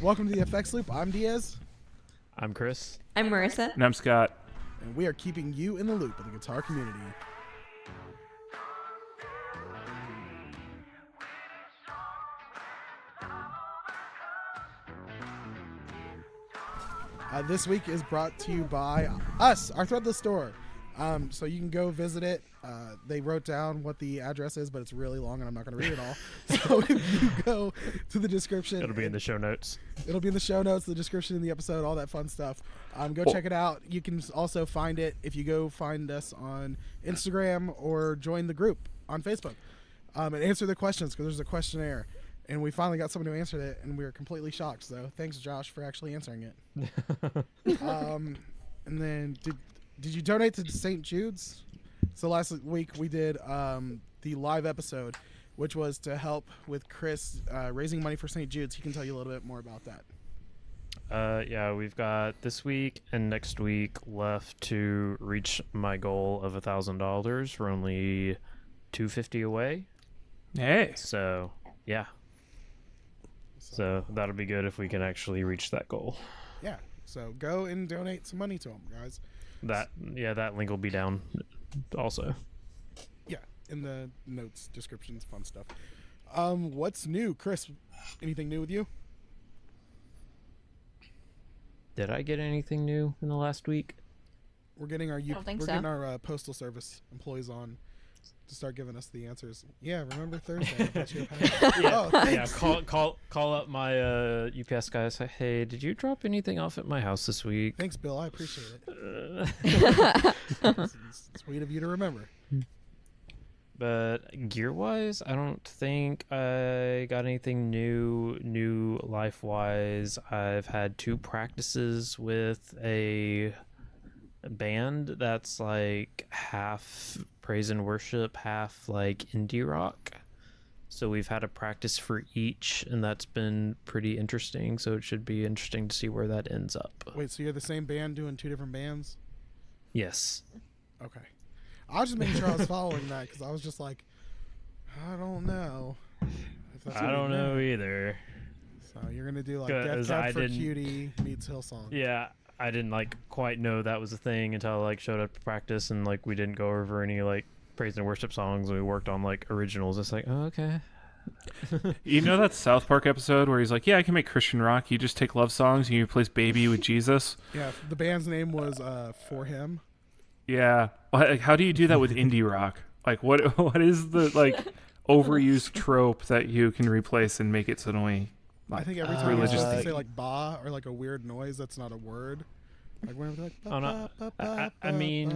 Welcome to the FX Loop. I'm Diaz, I'm Chris. I'm Marissa. And I'm Scott. and we are keeping you in the loop of the guitar community. This week is brought to you by us, our Threadless store. So you can go visit it. They wrote down what the address is, but it's really long and I'm not going to read it all. So if you go to the description, It'll be in the show notes. it'll be in the show notes, the description in the episode, all that fun stuff. Go check it out. You can also find it if you go find us on Instagram or join the group on Facebook and answer the questions, because there's a questionnaire. And we finally got someone who answered it, and we were completely shocked. So thanks, Josh, for actually answering it. And then did you donate to St. Jude's? So last week we did the live episode, which was to help with Chris raising money for St. Jude's. He can tell you a little bit more about that. Yeah, we've got this week and next week left to reach my goal of $1,000. We're only $250 away. Hey. So yeah. So that'll be good if we can actually reach that goal. Yeah. So go and donate some money to him, guys. That link will be down also. Yeah, in the notes, descriptions, fun stuff. What's new, Chris? Anything new with you? Did I get anything new in the last week? We're getting our don't think we're so. getting our postal service employees on to start giving us the answers. Yeah, remember Thursday? I bet you have- Oh, Yeah, thanks. call up my UPS guy. Say, hey, did you drop anything off at my house this week? Thanks, Bill. I appreciate it. It's sweet of you to remember. But gear-wise, I don't think I got anything new life-wise. I've had 2 practices with a band that's like half praise and worship, half like indie rock. So we've had a practice for each, and that's been pretty interesting. So it should be interesting to see where that ends up. Wait, so you're the same band doing 2 different bands? Yes. Okay. I was just making sure I was following that, because I was just like, I don't know. If that's I what don't you know meant. either. So you're going to do like 'Cause Death I Cab for didn't- Cutie meets Hillsong. Yeah, I didn't like quite know that was a thing until I like showed up to practice, and like we didn't go over any like praise and worship songs. We worked on like originals. It's like, oh, okay. You know that South Park episode where he's like, yeah, I can make Christian rock. You just take love songs and you replace Baby with Jesus? Yeah, the band's name was For Him. Yeah. Like, how do you do that with indie rock? Like, what is the, like, overused trope that you can replace and make it suddenly, I think every Uh, time you're religious supposed to thing? say like ba or like a weird noise that's not a word. Like when they're like, Oh no, I mean,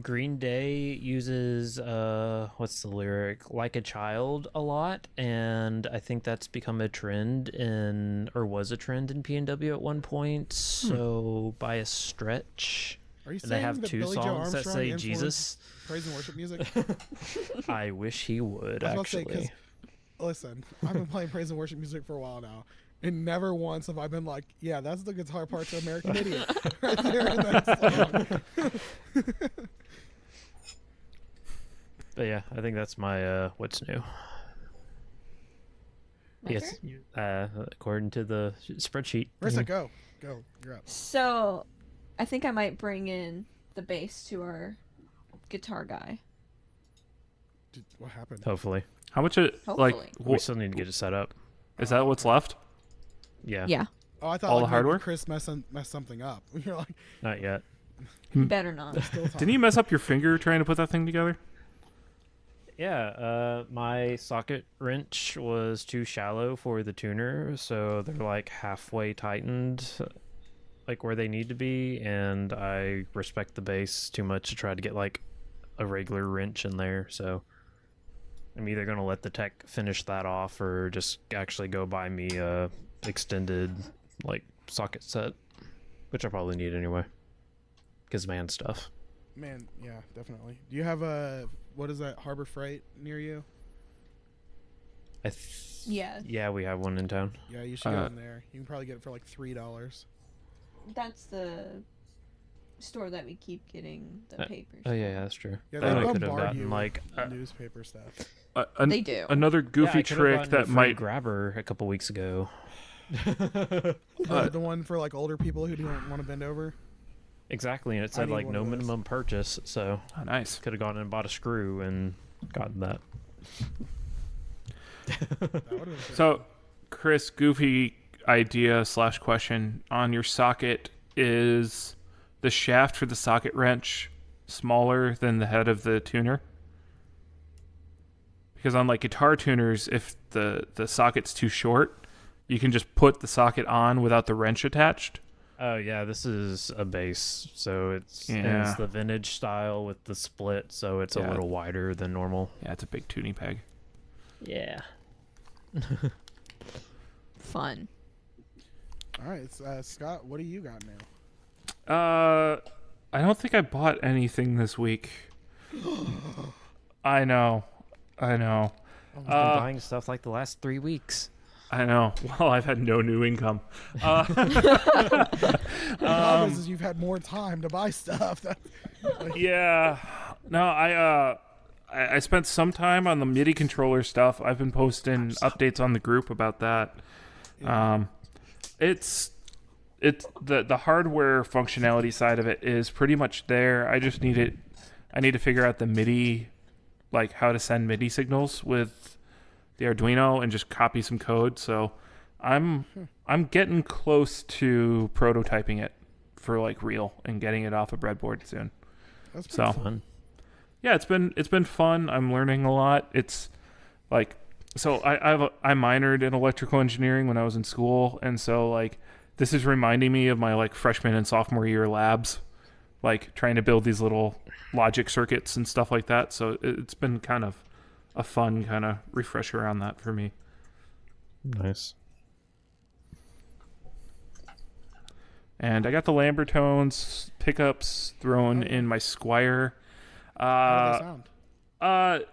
Green Day uses what's the lyric? Like a Child a lot, and I think that's become a trend was a trend in PNW at one point. So by a stretch. Are you And they saying have that 2 Billy Joe songs that Armstrong say influenced Jesus. praise and worship music? I wish he would I was about to say, actually. 'cause, listen, I've been playing praise and worship music for a while now, and never once have I been like, yeah, that's the guitar part to American Idiot right there in that song. But yeah, I think that's my what's new. My Yes, according to the spreadsheet. Marissa, go, you're up. So, I think I might bring in the bass to our guitar guy. What happened? Hopefully, how much, like, Hopefully. we still need to get it set up. is that what's left? Yeah, Yeah, Oh, I thought all like the hardware? maybe Chris messed something up. You're like, not yet. you better not. still talking. Didn't you mess up your finger trying to put that thing together? Yeah, my socket wrench was too shallow for the tuner, so they're like halfway tightened, like where they need to be, and I respect the bass too much to try to get like a regular wrench in there, so I'm either gonna let the tech finish that off or just actually go buy me a extended like socket set, which I probably need anyway, because man stuff. Man, yeah, definitely. Do you have what is that, Harbor Freight near you? Yeah, Yeah, we have one in town. Yeah, you should go in there. You can probably get it for like $3. that's the store that we keep getting the papers. Oh yeah, that's true. Yeah, I they could have bombard you gotten like with newspaper stuff. They do. Another Yeah, I goofy could've trick gotten a that free might grabber a couple weeks ago. The one for like older people who don't want to bend over. Exactly, and it I said need like one no of those. minimum purchase, so Oh, nice. could have gone and bought a screw and gotten that. That would've been pretty So, Chris, goofy idea / question on your socket: is the shaft for the socket wrench smaller than the head of the tuner? Because on like guitar tuners, if the socket's too short, you can just put the socket on without the wrench attached. Oh yeah, this is a bass, so it's and Yeah. it's the vintage style with the split, so it's Yeah. a little wider than normal. Yeah, it's a big tuning peg. Yeah. Fun. All right, Scott, what do you got now? I don't think I bought anything this week. I know. I've been Uh, buying stuff like the last 3 weeks. I know. Well, I've had no new income. The problem is you've had more time to buy stuff. Yeah. No, I spent some time on the MIDI controller stuff. I've been posting updates on the group about that. It's the hardware functionality side of it is pretty much there. I just need it. I need to figure out the MIDI, like how to send MIDI signals with the Arduino and just copy some code. So I'm getting close to prototyping it for like real and getting it off a breadboard soon. That's So Fun. yeah, it's been fun. I'm learning a lot. It's like, so I minored in electrical engineering when I was in school, and so like this is reminding me of my like freshman and sophomore year labs, like trying to build these little logic circuits and stuff like that. So it's been kind of a fun kind of refresher on that for me. Nice. And I got the Lambertones pickups thrown in my Squire. how do they sound?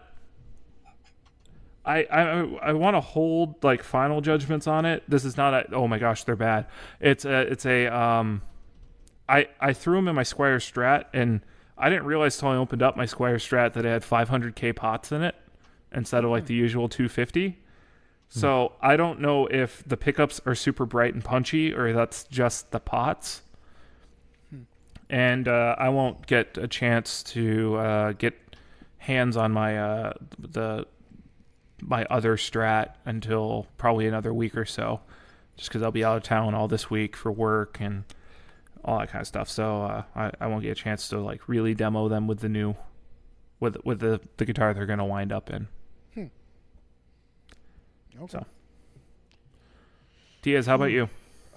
I want to hold like final judgments on it. This is not a, oh my gosh, they're bad. It's a I threw them in my Squire Strat, and I didn't realize till I opened up my Squire Strat that it had 500k pots in it instead of like the usual 250. So I don't know if the pickups are super bright and punchy or that's just the pots. And I won't get a chance to get hands on my my other Strat until probably another week or so, just because I'll be out of town all this week for work and all that kind of stuff. So I won't get a chance to like really demo them with the new with the guitar they're gonna wind up in. Okay. So. Diaz, how about you?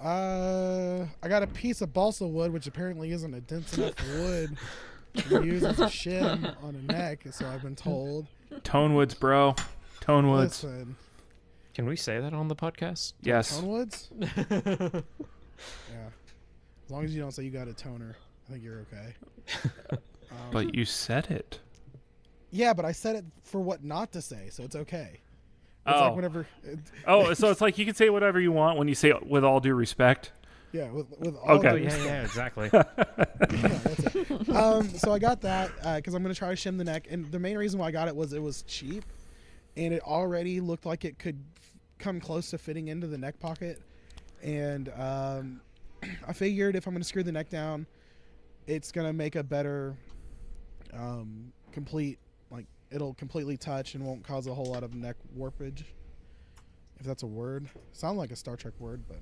I got a piece of balsa wood, which apparently isn't a dense enough wood to use as a shim on a neck, so I've been told. Tone woods, bro. Tone woods. Listen, Can we say that on the podcast? Yes. tone woods? Yeah. As long as you don't say you got a toner, I think you're okay. But you said it. Yeah, but I said it for what not to say, so it's okay. It's Oh. like whenever, Oh, so it's like you can say whatever you want when you say it with all due respect. yeah, with all Okay. Oh, due yeah, respect. yeah, exactly. Yeah, that's it. So I got that because I'm going to try to shim the neck. And the main reason why I got it was cheap. And it already looked like it could come close to fitting into the neck pocket. And I figured if I'm going to screw the neck down, it's going to make a better complete, like it'll completely touch and won't cause a whole lot of neck warpage. If that's a word. Sound like a Star Trek word, but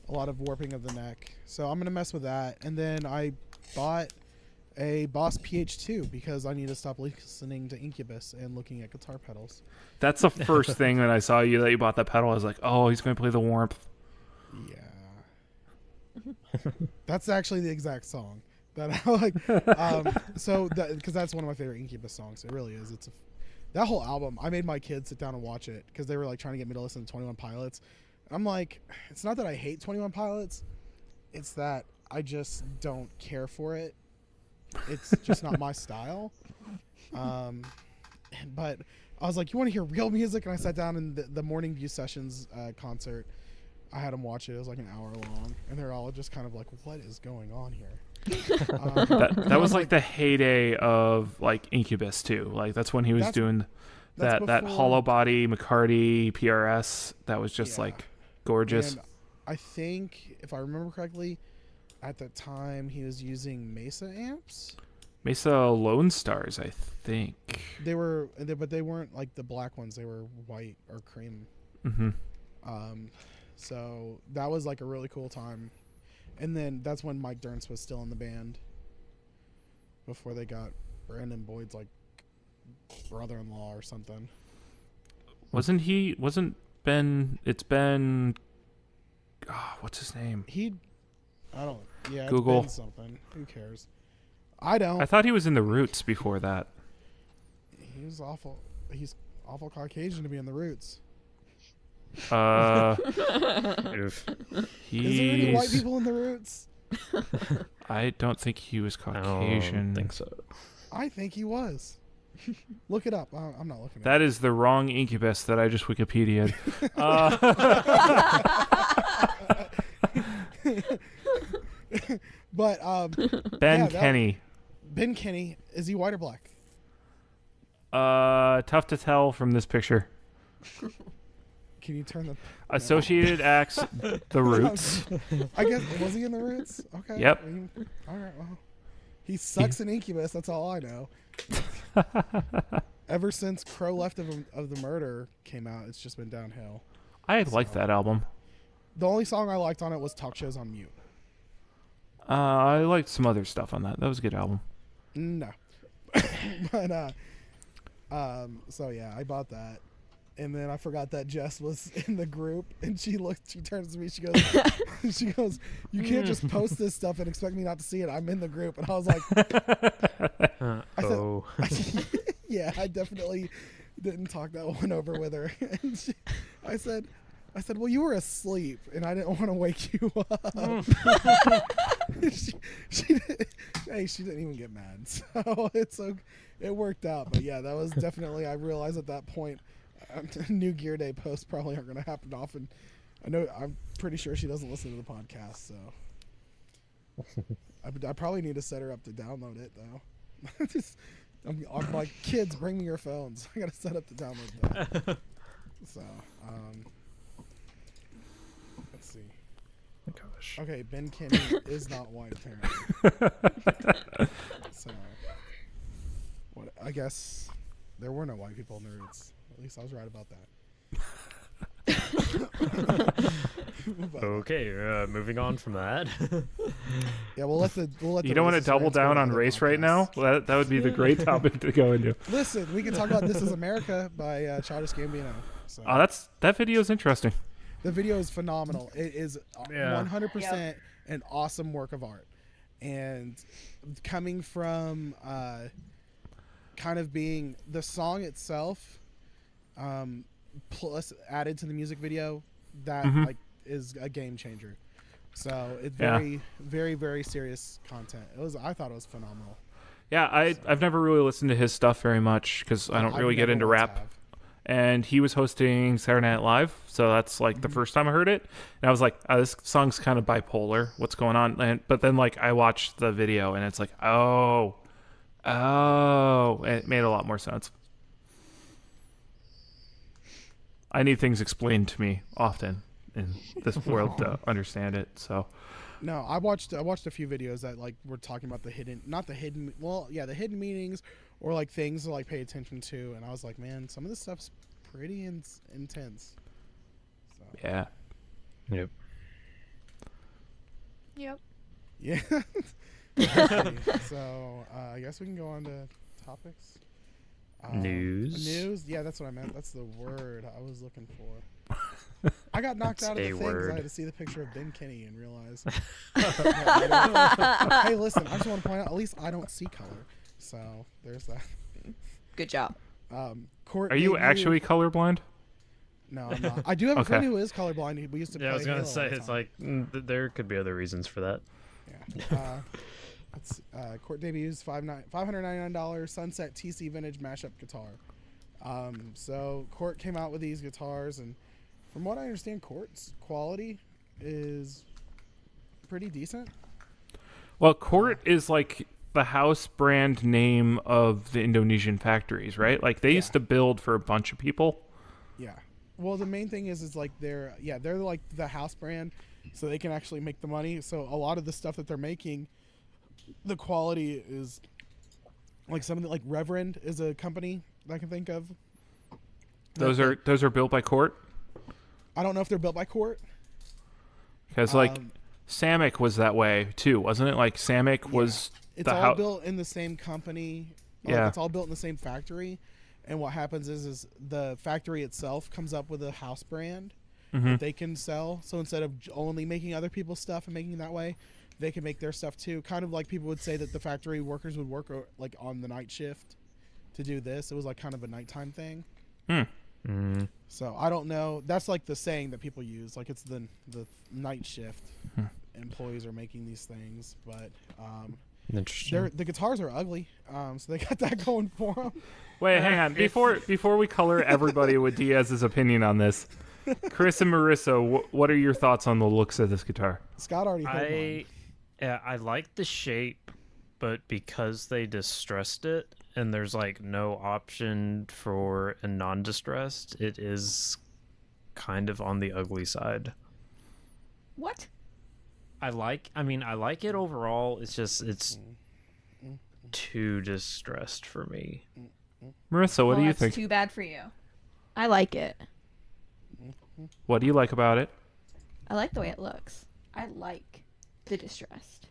a lot of warping of the neck. So I'm going to mess with that. And then I bought a Boss PH2 because I need to stop listening to Incubus and looking at guitar pedals. That's the first thing when I saw you that you bought that pedal. I was like, oh, he's going to play the warmth. Yeah. That's actually the exact song that I like. So because that's one of my favorite Incubus songs. It really is. That whole album, I made my kids sit down and watch it because they were like trying to get me to listen to 21 Pilots. I'm like, it's not that I hate 21 Pilots. It's that I just don't care for it. It's just not my style. But I was like, you want to hear real music? And I sat down in the Morning View Sessions concert. I had them watch it. It was like an hour long. And they're all just kind of like, what is going on here? That was like the heyday of like Incubus too. Like that's when he was That's- doing That's that before- hollow body McCarty PRS that was just Yeah. like gorgeous. And I think, if I remember correctly, at the time he was using Mesa amps. Mesa Lone Stars, I think. But they weren't like the black ones. They were white or cream. Mm-hmm. So that was like a really cool time. And then that's when Mike Durns was still in the band. Before they got Brandon Boyd's like brother-in-law or something. Wasn't Ben? It's Ben. What's his name? Yeah, Google. it's been something. Who cares? I don't. I thought he was in the Roots before that. He's awful. He's awful Caucasian to be in the Roots. Oof. Is there any white He's. people in the Roots? I don't think he was I Caucasian. don't think so. I think he was. Look it up. I'm not looking at That is the wrong Incubus that I just Wikipedia'd. it. But Ben Yeah, Kenny. Ben Kenny, is he white or black? Tough to tell from this picture. Can you turn the... Associated acts, The Roots. I guess, was he in the Roots? Okay. Yep. All right, well. He sucks in Incubus, that's all I know. Ever since Crow Left of the Murder came out, it's just been downhill. I like that album. The only song I liked on it was Talk Shows on Mute. I liked some other stuff on that. That was a good album. No. But, so yeah, I bought that. And then I forgot that Jess was in the group, and she turns to me, she goes, "You can't just post this stuff and expect me not to see it. I'm in the group." And I was like, I said- Oh. yeah, I definitely didn't talk that one over with her. And I said, well, you were asleep, and I didn't want to wake you up. she didn't even get mad, so it worked out. But yeah, that was definitely, I realized at that point, new Gear Day posts probably aren't going to happen often. I'm pretty sure she doesn't listen to the podcast, so I probably need to set her up to download it though. I'm like, kids, bring me your phones. I got to set up to download that. So, let's see. Gosh. Okay, Ben Kenny is not white apparently. So, what? I guess there were no white people in the Roots. At least I was right about that. But, Okay, moving on from that. yeah, we'll let You don't want to double down on race right now? That would be the great topic to go into. Listen, we can talk about "This Is America" by Childish Gambino. So That video is interesting. the video is phenomenal. It is Yeah. 100% an awesome work of art, and coming from kind of being the song itself, plus added to the music video, that Mhm. like is a game changer. So it's Yeah. very, very, very serious content. I thought it was phenomenal. Yeah, I've never really listened to his stuff very much because I don't I've really get never into once rap. have. And he was hosting Saturday Night Live, so that's like the first time I heard it. And I was like, this song's kind of bipolar. What's going on? But then like I watched the video and it's like, oh, it made a lot more sense. I need things explained to me often in this world to understand it. So No, I watched a few videos that like were talking about the hidden meanings, or like things to like pay attention to, and I was like, man, some of this stuff's pretty intense. So, yeah, Yep. Yep. yeah. So I guess we can go on to topics. News. News. Yeah, that's what I meant. That's the word I was looking for. I got knocked out of the That's a thing because I word. had to see the picture of Ben Kenny and realize. Hey, listen, I just want to point out, at least I don't see color. So there's that. Good job. Court are you debuted- actually colorblind? No, I'm not. I do have a Okay. friend who is colorblind. We used to. Yeah, I play was gonna Halo say all the it's time. like there could be other reasons for that. Yeah. Court debuts $599 Sunset TC Vintage mashup guitar. So Court came out with these guitars, and from what I understand, Court's quality is pretty decent. Well, Court is like the house brand name of the Indonesian factories, right? Like they used to build for a bunch of people. Yeah. Well, the main thing is like they're like the house brand, so they can actually make the money. So a lot of the stuff that they're making, the quality is like something like Reverend is a company that I can think of. Those are built by Court. I don't know if they're built by Court. Because like Samick was that way too, wasn't it? Like Samick was It's the all built in the same company. Yeah. It's all built in the same factory. And what happens is the factory itself comes up with a house brand that they can sell. So instead of only making other people's stuff and making it that way, they can make their stuff too. Kind of like people would say that the factory workers would work like on the night shift to do this. It was like kind of a nighttime thing. So I don't know. That's like the saying that people use. Like it's the night shift employees are making these things, but Interesting. the guitars are ugly, so they got that going for them. Wait, hang on. Before we color everybody with Diaz's opinion on this, Chris and Marissa, what are your thoughts on the looks of this guitar? Scott already heard mine. I like the shape, but because they distressed it and there's like no option for a non-distressed, it is kind of on the ugly side. What? I like it overall. It's just it's too distressed for me. Marissa, what do you that's think? Too bad for you. I like it. What do you like about it? I like the way it looks. I like the distressed.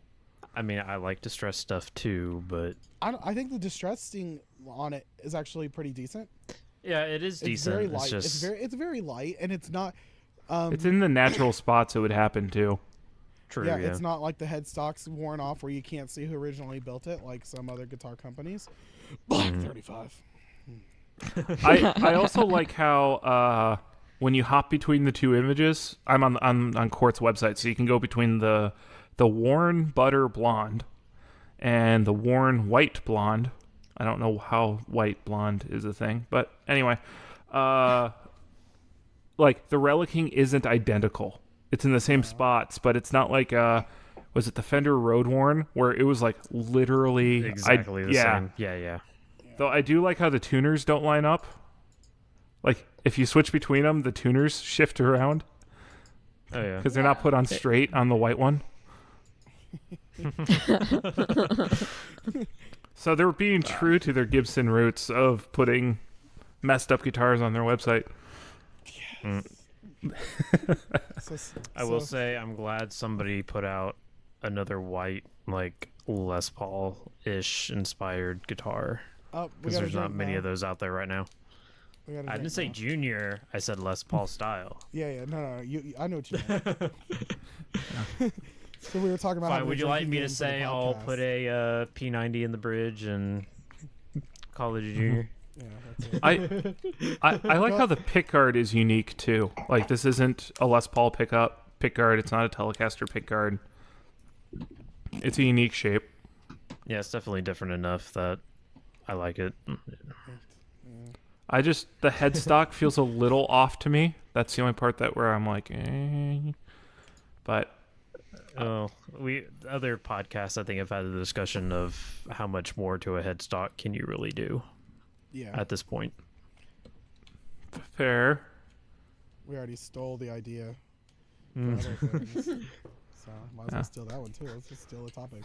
I mean, I like distressed stuff too, but I think the distressing on it is actually pretty decent. yeah, it is It's decent. very light. It's just It's very light, and it's not. It's in the natural spots it would happen to. true. Yeah, it's not like the headstock's worn off where you can't see who originally built it, like some other guitar companies. Black 35. I also like how when you hop between the two images, I'm on Quartz website, so you can go between the worn butter blonde and the worn white blonde. I don't know how white blonde is a thing, but anyway, like the relicking isn't identical. It's in the same spots, but it's not like was it the Fender Road Worn where it was like literally exactly the same. Yeah. Though I do like how the tuners don't line up. Like if you switch between them, the tuners shift around Oh yeah. because they're not put on straight on the white one. So they're being true to their Gibson roots of putting messed up guitars on their website. I will say I'm glad somebody put out another white, like Les Paul-ish inspired guitar, because there's not many of those out there right now. I didn't say Junior. I said Les Paul style. Yeah. No. I know what you meant. So we were talking about. Fine. Would you like me to say I'll put a P90 in the bridge and call it a Junior? Yeah, that's it. I like how the pickguard is unique too. Like this isn't a Les Paul pickguard. It's not a Telecaster pickguard. It's a unique shape. Yeah, it's definitely different enough that I like it. The headstock feels a little off to me. That's the only part where I'm like, eh. But Other podcasts I think have had the discussion of how much more to a headstock can you really do at this point. Fair. We already stole the idea for other things. So might as well steal that one too. Let's just steal the topic.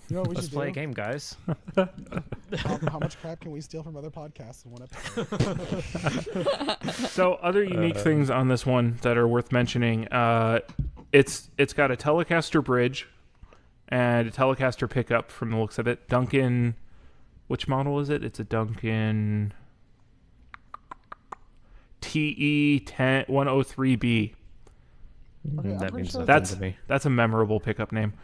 You know what we Let's should play do? a game, guys. How much crap can we steal from other podcasts in one episode? So other unique things on this one that are worth mentioning. It's got a Telecaster bridge and a Telecaster pickup from the looks of it. Duncan, which model is it? It's a Duncan TE103B. Okay, That means sure nothing That's to me. that's a memorable pickup name.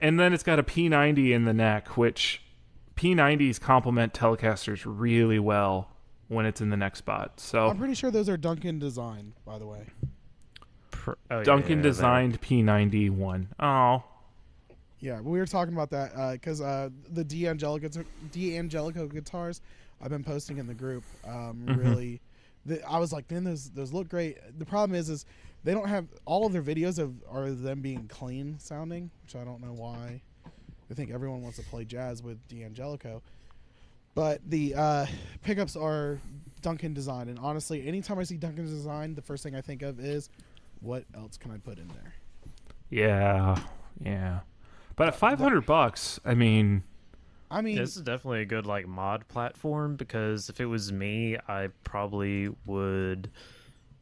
And then it's got a P90 in the neck, which P90s complement Telecasters really well when it's in the neck spot. So I'm pretty sure those are Duncan design, by the way. Duncan designed P91. Oh. Yeah, we were talking about that because the D'Angelico guitars I've been posting in the group really. I was like, man, those look great. The problem is they don't have all of their videos are them being clean sounding, which I don't know why. I think everyone wants to play jazz with D'Angelico. But the pickups are Duncan design, and honestly, anytime I see Duncan's design, the first thing I think of is, what else can I put in there? Yeah. But at $500, I mean, This is definitely a good like mod platform, because if it was me, I probably would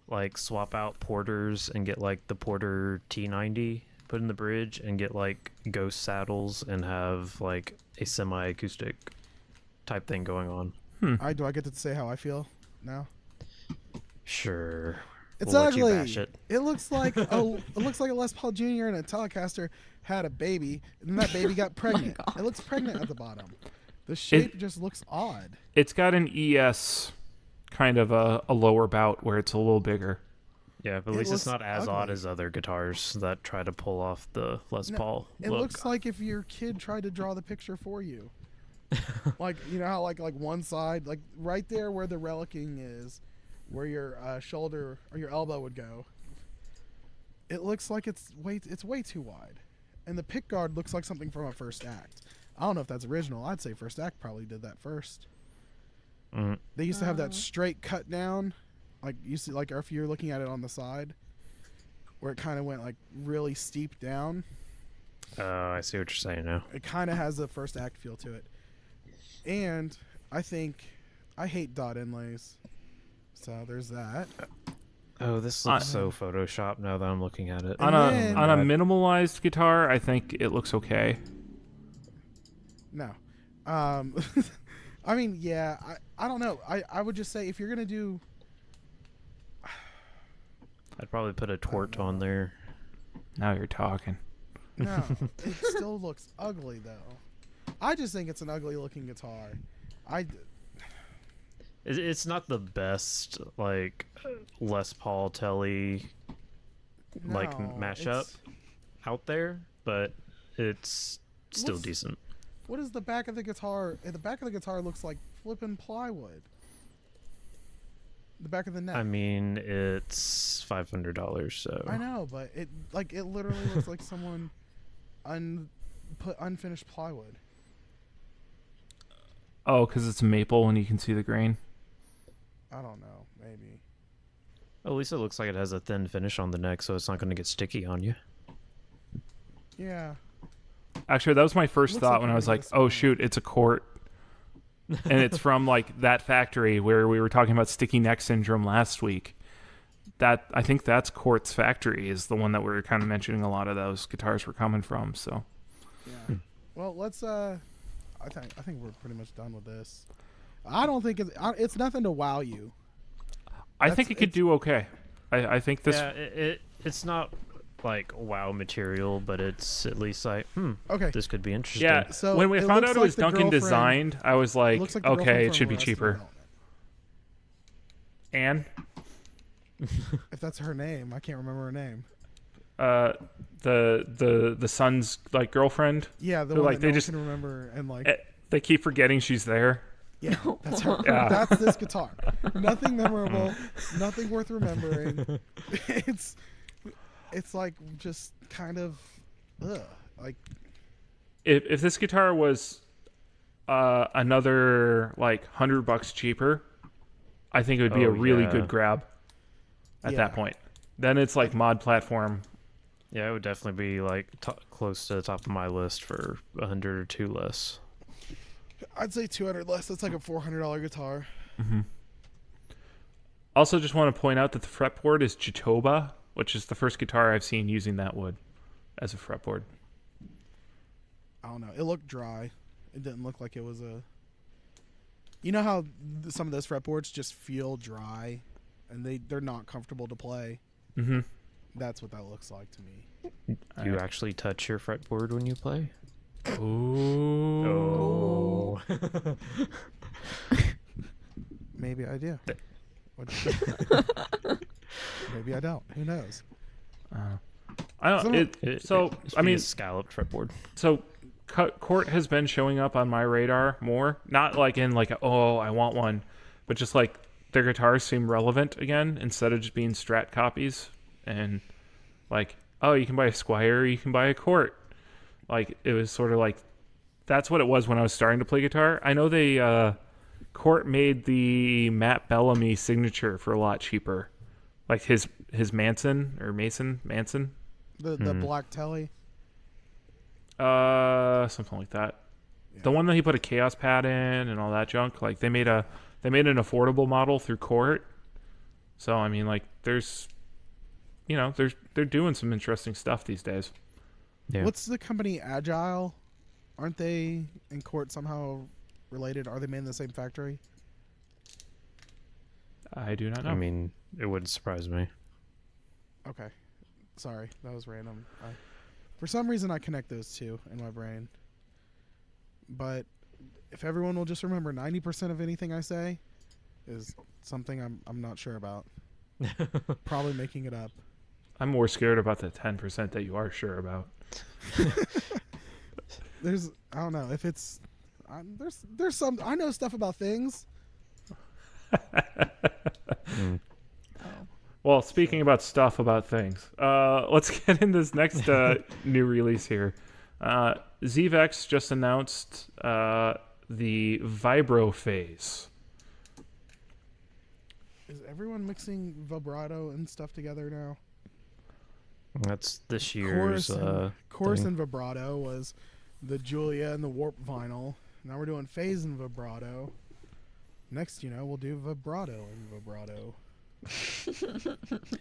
like swap out Porters and get like the Porter T90 put in the bridge, and get like ghost saddles and have like a semi-acoustic type thing going on. Do I get to say how I feel now? Sure. It's We'll let you ugly. bash it. It looks like a Les Paul Jr. and a Telecaster had a baby, and that baby got pregnant. God. It looks pregnant at the bottom. The shape just looks odd. it's got an ES kind of a lower bout where it's a little bigger. Yeah, but at It least it's looks not as odd ugly. as other guitars that try to pull off the Les No, Paul It look. looks like if your kid tried to draw the picture for you. Like, you know how like one side, like right there where the relicking is, where your shoulder or your elbow would go. It looks like it's way too wide, and the pick guard looks like something from a First Act. I don't know if that's original. I'd say First Act probably did that first. Mm. They used to have that straight cut down, like you see, like if you're looking at it on the side, where it kind of went like really steep down. I see what you're saying now. It kind of has a First Act feel to it. And I hate dot inlays. So there's that. Oh, this looks so Photoshop now that I'm looking at it. And then- On a minimalized guitar, I think it looks okay. No. I mean, yeah, I don't know. I would just say if you're going to do... I'd probably put a Tort on there. Now you're talking. No, it still looks ugly, though. I just think it's an ugly looking guitar. It's not the best like Les Paul Telly like No, mashup it's- out there, but it's still What's- decent. What is the back of the guitar? The back of the guitar looks like flippin' plywood. The back of the neck. I mean, it's $500, so I know, but it literally looks like someone put unfinished plywood. Oh, because it's maple and you can see the grain. I don't know, maybe. at least it looks like it has a thin finish on the neck, so it's not going to get sticky on you. Yeah. Actually, that was my first Looks thought like when I you're was gonna like, get oh some- shoot, it's a Cort. And it's from like that factory where we were talking about sticky neck syndrome last week. That I think that's Cort's factory is the one that we were kind of mentioning a lot of those guitars were coming from. So Yeah. Well, let's. I think we're pretty much done with this. I don't think it's nothing to wow you. I think it could it's- do okay. I think this. Yeah, it's not like wow material, but it's at least like, Okay. this could be interesting. Yeah. So when we it found looks out it like was the Duncan girlfriend- designed, I was It like, looks like the okay, girlfriend it from should be Arrested cheaper. Development. Anne, If that's her name, I can't remember her name. the son's like girlfriend. Yeah, the They're one like, that they no one just- can remember, and like, They keep forgetting she's there. yeah, that's her. Yeah. That's this guitar. Nothing memorable, nothing worth remembering. It's like just kind of, like If this guitar was another like $100 cheaper, I think it would be a Oh, really yeah. good grab at Yeah. that point. Then it's like mod platform. Yeah, it would definitely be like close to the top of my list for 100 or two less. I'd say 200 less. That's like a $400 guitar. Also, just want to point out that the fretboard is Jitoba, which is the first guitar I've seen using that wood as a fretboard. I don't know. It looked dry. It didn't look like it was a. You know how some of those fretboards just feel dry, and they're not comfortable to play. Mm-hmm. That's what that looks like to me. Do you actually touch your fretboard when you play? Ooh. Maybe I do. Maybe I don't. Who knows? I don't. Some- I mean, scalloped fretboard. so Cort has been showing up on my radar more. Not like in like, oh, I want one, but just like their guitars seem relevant again instead of just being Strat copies. And like, oh, you can buy a Squire, you can buy a Cort. Like it was sort of like that's what it was when I was starting to play guitar. I know they Court made the Matt Bellamy signature for a lot cheaper, like his Manson. The black telly. Something like that. Yeah. The one that he put a chaos pad in and all that junk. Like they made an affordable model through Court. So I mean, like there's, they're doing some interesting stuff these days. Yeah. What's the company Agile? Aren't they in Court somehow related? Are they made in the same factory? I do not know. I mean, it wouldn't surprise me. Okay. Sorry, that was random. For some reason, I connect those two in my brain. But if everyone will just remember, 90% of anything I say is something I'm not sure about. Probably making it up. I'm more scared about the 10% that you are sure about. I don't know if it's there's some I know stuff about things. Well, speaking about stuff about things, let's get in this next new release here. ZVEX just announced the Vibro Phase. Is everyone mixing vibrato and stuff together now? That's this year's Chorus thing. and vibrato was the Julia and the Warp vinyl. Now we're doing phase and vibrato. Next, we'll do vibrato and vibrato.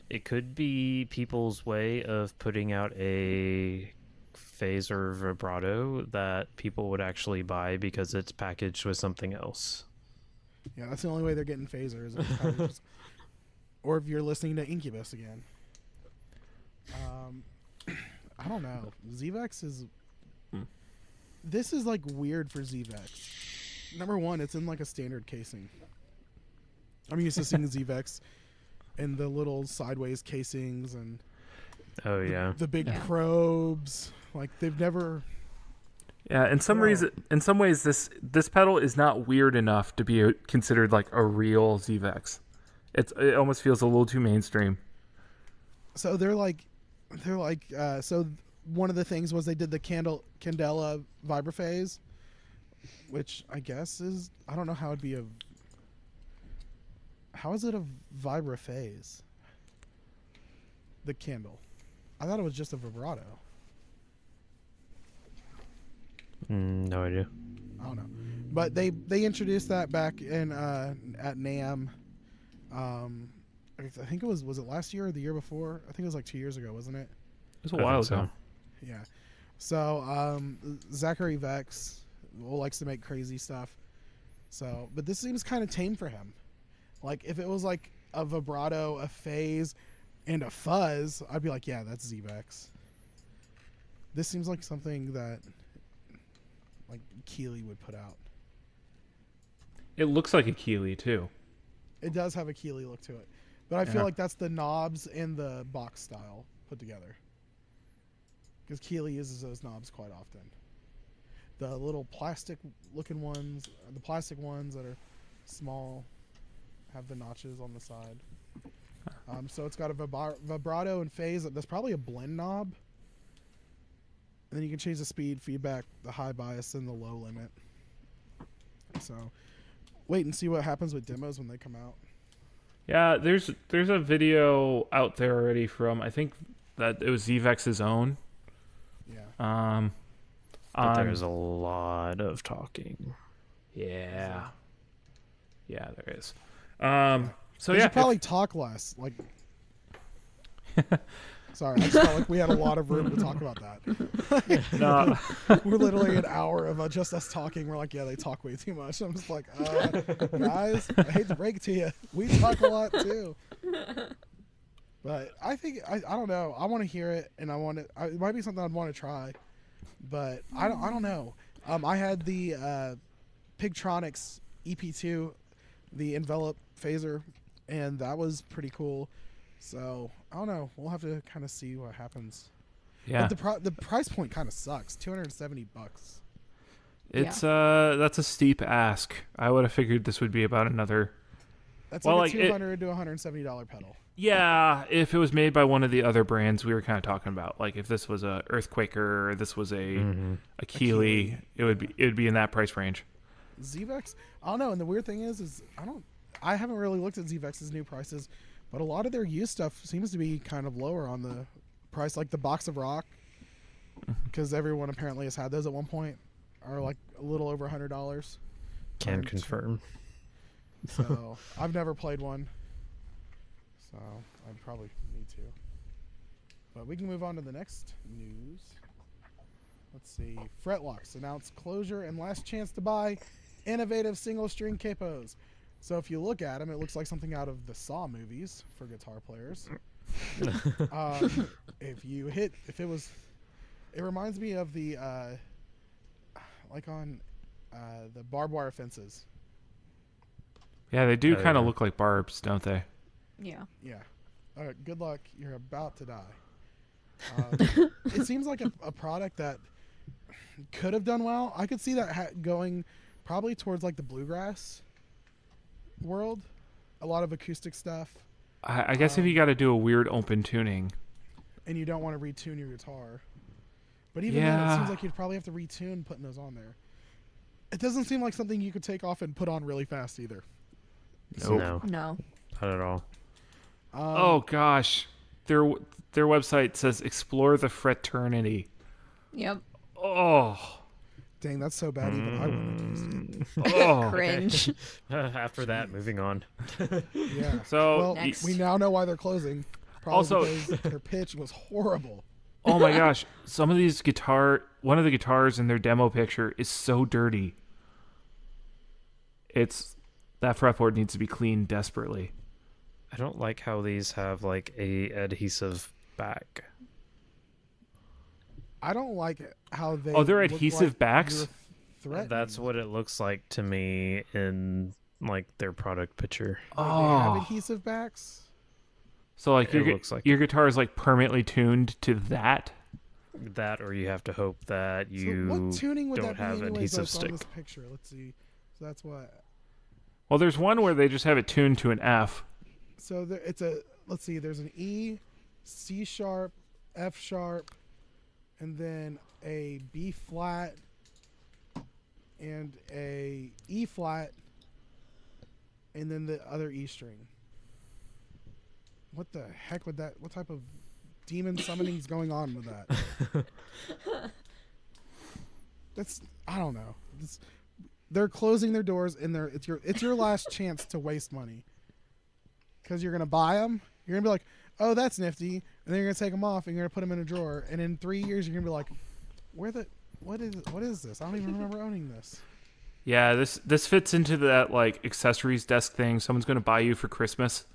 It could be people's way of putting out a phase or vibrato that people would actually buy because it's packaged with something else. Yeah, that's the only way they're getting phasers. Or if you're listening to Incubus again. I don't know. ZVEX is... This is like weird for ZVEX. Number one, it's in like a standard casing. I'm used to seeing ZVEX in the little sideways casings and the big probes. Like they've never. Yeah, in some ways, this pedal is not weird enough to be considered like a real ZVEX. It almost feels a little too mainstream. So so one of the things was they did the Candela Vibraphase, which I guess is, I don't know how it'd be how is it a Vibraphase? The candle. I thought it was just a vibrato. No idea. I don't know. But they introduced that back in at NAMM. I think it was it last year or the year before? I think it was like 2 years ago, wasn't it? It was a while ago. Yeah. So Zachary Vex likes to make crazy stuff. So, but this seems kind of tame for him. Like if it was like a vibrato, a phase, and a fuzz, I'd be like, yeah, that's ZVEX. This seems like something that like Keeley would put out. It looks like a Keeley too. It does have a Keeley look to it. But I feel like that's the knobs and the box style put together. Because Keeley uses those knobs quite often. The little plastic looking ones, the plastic ones that are small, have the notches on the side. So it's got a vibrato and phase. That's probably a blend knob. And then you can change the speed, feedback, the high bias, and the low limit. So wait and see what happens with demos when they come out. Yeah, there's a video out there already from, I think that it was ZVEX's own. Yeah. But there's a lot of talking. Yeah. Yeah, there is. So should probably talk less. Like, sorry, I just felt like we had a lot of room to talk about that. No. We're literally an hour of just us talking. We're like, yeah, they talk way too much. I'm just like, guys, I hate to break it to you, we talk a lot too. But I think I don't know. I want to hear it, and it might be something I'd want to try, but I don't know. I had the Pigtronics EP2, the envelope phaser, and that was pretty cool. So I don't know. We'll have to kind of see what happens. Yeah. But the price point kind of sucks. $270. It's that's a steep ask. I would have figured this would be about another. That's like a $200 to $170 pedal. Yeah, if it was made by one of the other brands we were kind of talking about, like if this was a Earthquaker or this was a Keeley, it would be in that price range. ZVEX? I don't know. And the weird thing is I haven't really looked at ZVEX's new prices, but a lot of their used stuff seems to be kind of lower on the price, like the box of rock, because everyone apparently has had those at one point, are like a little over $100. Can confirm. So I've never played one, so I'd probably need to. But we can move on to the next news. Let's see. Fretlocks announced closure and last chance to buy innovative single string capos. So if you look at them, it looks like something out of the Saw movies for guitar players. It reminds me of the like on the barbed wire fences. Yeah, they do Oh, kind of yeah. look like barbs, don't they? Yeah. Yeah. All right, good luck. You're about to die. It seems like a product that could have done well. I could see that going probably towards like the bluegrass world. A lot of acoustic stuff, I guess if you got to do a weird open tuning. and you don't want to retune your guitar. But even then, it Yeah. seems like you'd probably have to retune putting those on there. It doesn't seem like something you could take off and put on really fast either. Nope. No, No. not at all. Oh gosh, their website says explore the fraternity. Yep. Oh, Dang, that's so bad. Even I wouldn't have used it. oh. Cringe. After that, moving on. Yeah. So Well, Next. we now know why they're closing. Probably Also- because their pitch was horrible. Oh my gosh, some of these one of the guitars in their demo picture is so dirty. That fretboard needs to be cleaned desperately. I don't like how these have like a adhesive back. I don't like how they. Oh, they're look adhesive like backs? you're threatening That's them. what it looks like to me in like their product picture. Like, they have Oh, adhesive backs. so like It looks like your guitar is like permanently tuned to that. That, or you have to hope that So you what tuning would don't that be have anyways? adhesive That's on stick. this picture. Let's see. So that's what. Well, there's one where they just have it tuned to an F. So there, it's a. Let's see. There's an E, C sharp, F sharp, and then a B flat, and a E flat, and then the other E string. What the heck would that? What type of demon summoning is going on with that? That's I don't know. They're closing their doors, and it's your last chance to waste money. Because you're gonna buy them, you're gonna be like, oh, that's nifty, and then you're gonna take them off and you're gonna put them in a drawer, and in 3 years you're gonna be like, what is this? I don't even remember owning this. Yeah, this fits into that like accessories desk thing someone's going to buy you for Christmas,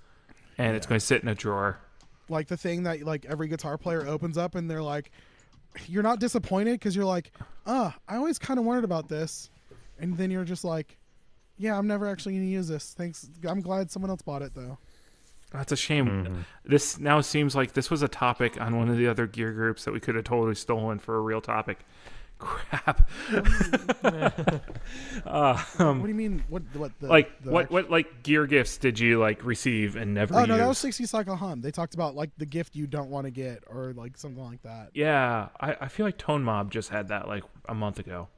and it's going to sit in a drawer. Like the thing that like every guitar player opens up and they're like, you're not disappointed because you're like, I always kind of wondered about this, and then you're just like, yeah, I'm never actually gonna use this. Thanks. I'm glad someone else bought it though. That's a shame. This now seems like this was a topic on one of the other gear groups that we could have totally stolen for a real topic. Crap. What do you mean? What the Like the what like gear gifts did you like receive and never Oh use? no, that was 60 cycle hum. They talked about like the gift you don't want to get or like something like that. Yeah, I feel like Tone Mob just had that like a month ago.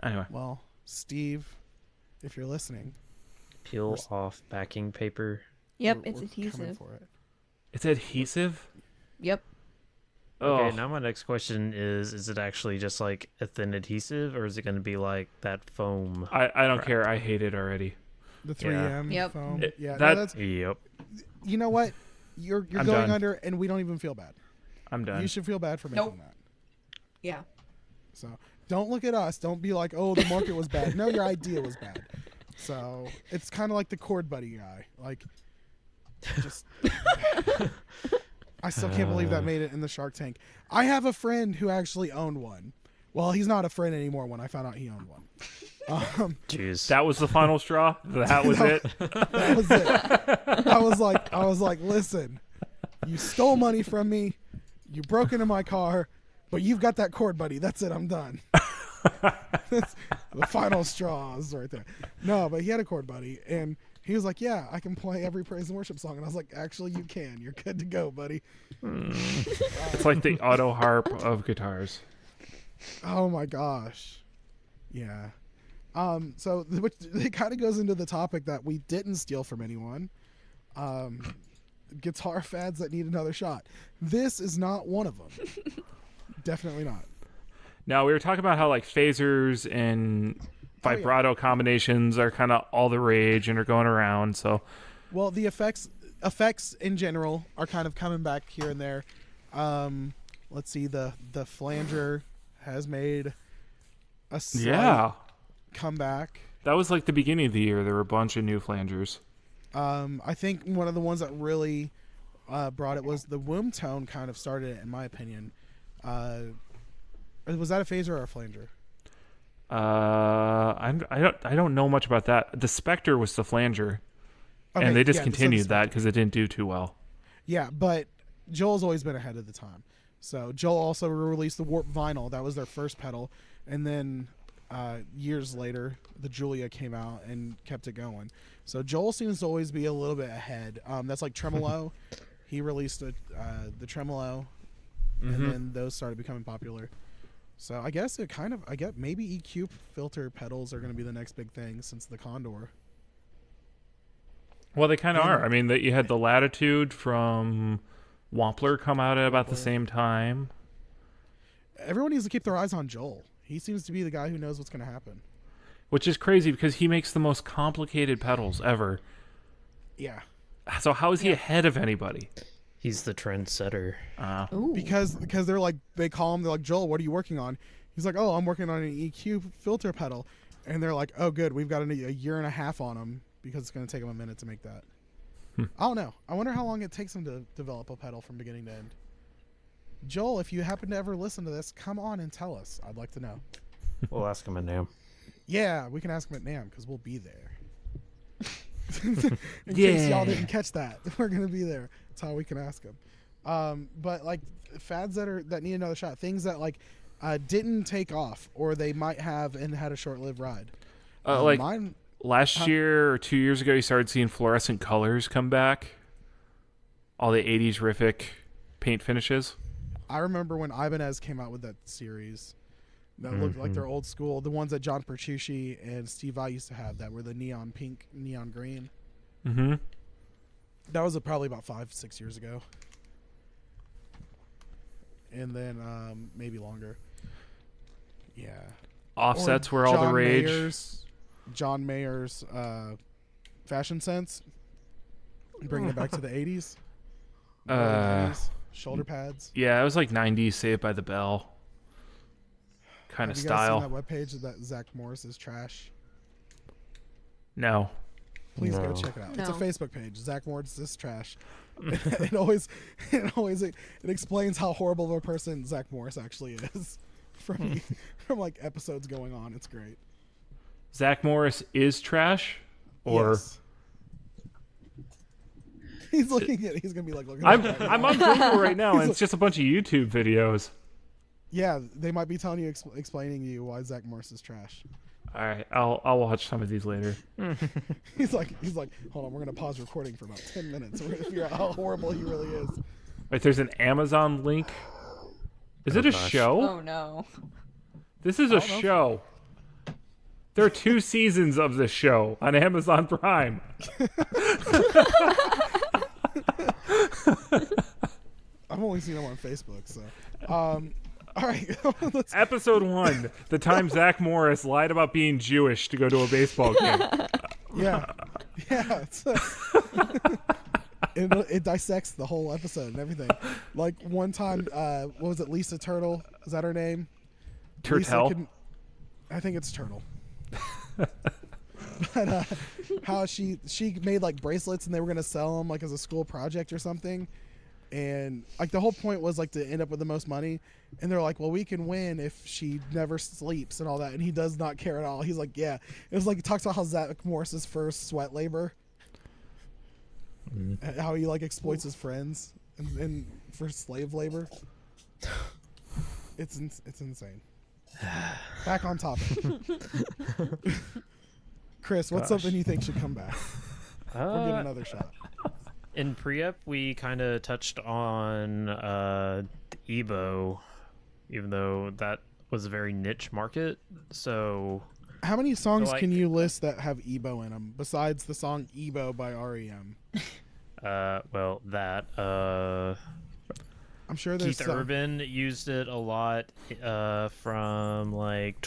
Anyway, Well, Steve, if you're listening, Peel off backing paper. Yep, we're- it's we're coming adhesive. for it. it's adhesive. Yep. Okay, Oh, now my next question is it actually just like a thin adhesive, or is it going to be like that foam? I don't Crap. care. I hate it already. The 3M Yep. foam. It- Yeah, no, that- that's Yep. you know what? You're I'm going done. under, and we don't even feel bad. I'm done. You should feel bad for making Nope. that. Yeah. So don't look at us. Don't be like, oh, the market was bad. No, your idea was bad. So it's kind of like the Chord Buddy guy. Like, just. I still can't believe that made it in the Shark Tank. I have a friend who actually owned one. Well, he's not a friend anymore when I found out he owned one. Jeez. That was the final straw. That was it. That was it. I was like, listen, you stole money from me. You broke into my car, but you've got that Chord Buddy. That's it. I'm done. That's the final straw is right there. No, but he had a Chord Buddy, and He was like, yeah, I can play every praise and worship song. And I was like, actually, you can. You're good to go, buddy. It's like the auto harp of guitars. Oh my gosh. Yeah. So which it kind of goes into the topic that we didn't steal from anyone. Guitar fads that need another shot. This is not one of them. Definitely not. Now, we were talking about how like phasers and vibrato combinations are kind of all the rage and are going around. So, well, the effects in general are kind of coming back here and there. Let's see, the flanger has made a slight comeback. That was like the beginning of the year. There were a bunch of new flangers. I think one of the ones that really brought it was the womb tone. Kind of started it, in my opinion. Was that a phaser or a flanger? I don't know much about that. The Spectre was the flanger, Okay, and they yeah, discontinued so that because it didn't do too well. Yeah, but Joel's always been ahead of the time. So Joel also released the Warp Vinyl. That was their first pedal, and then years later, the Julia came out and kept it going. So Joel seems to always be a little bit ahead. That's like Tremolo. He released the Tremolo, and then those started becoming popular. So I guess maybe EQ filter pedals are going to be the next big thing since the Condor. Well, they kind of are. I mean, you had the Latitude from Wampler come out at about the same time. Everyone needs to keep their eyes on Joel. He seems to be the guy who knows what's going to happen. Which is crazy because he makes the most complicated pedals ever. Yeah. So how is he ahead of anybody? He's the trendsetter. Ooh. Because they're like, they call him, they're like, Joel, what are you working on? He's like, oh, I'm working on an EQ filter pedal. And they're like, oh, good, we've got a year and a half on him because it's going to take him a minute to make that. I don't know. I wonder how long it takes him to develop a pedal from beginning to end. Joel, if you happen to ever listen to this, come on and tell us. I'd like to know. We'll ask him at NAMM. Yeah, we can ask him at NAMM because we'll be there. In case y'all didn't catch that, we're going to be there. That's how we can ask him. But like fads that need another shot, things that like didn't take off or they might have and had a short-lived ride. Mine, last year or 2 years ago, you started seeing fluorescent colors come back. All the 80s Riffic paint finishes. I remember when Ibanez came out with that series that looked like their old school. The ones that John Pertucci and Steve Vai used to have that were the neon pink, neon green. Mm-hmm. That was probably about 5-6 years ago. And then maybe longer. Yeah. Offsets were all the rage. John Mayer's fashion sense. Bringing it back to the 80s. 90s, shoulder pads. Yeah, it was like 90s Saved by the Bell kind of style. Have you guys seen that webpage that Zach Morris is trash? No. Please No. go check it out. No. It's a Facebook page. Zach Morris is trash. it explains how horrible of a person Zach Morris actually is from like episodes going on. It's great. Zach Morris is trash? Or Yes. He's looking at. He's gonna be like looking. I'm at it right I'm now. on Google right now, and it's just a bunch of YouTube videos. Yeah, they might be telling you, explaining to you why Zach Morris is trash. All right, I'll watch some of these later. He's like, hold on, we're gonna pause recording for about 10 minutes. We're gonna figure out how horrible he really is. Wait, there's an Amazon link. Is it a gosh. show? Oh no. This is a show. There are 2 seasons of this show on Amazon Prime. I've only seen him on Facebook, so. All right, let's. Episode 1: The time Zach Morris lied about being Jewish to go to a baseball game. Yeah. It's, it dissects the whole episode and everything. Like one time, what was it? Lisa Turtle, is that her name? Lisa Turtle. I think it's Turtle. But how she made like bracelets and they were gonna sell them like as a school project or something, and like the whole point was like to end up with the most money, and they're like, well, we can win if she never sleeps and all that, and he does not care at all. He's like, yeah, it was like he talks about how Zach Morris's first sweat labor, and how he like exploits his friends and for slave labor. It's insane. Back on topic. Chris, what's Gosh. something you think should come back? or get another shot. In pre-ep, we kind of touched on the Ebo, even though that was a very niche market. So, How many songs like- can you list that have Ebo in them besides the song Ebo by REM? well, that I'm sure there's Keith some. Urban used it a lot from like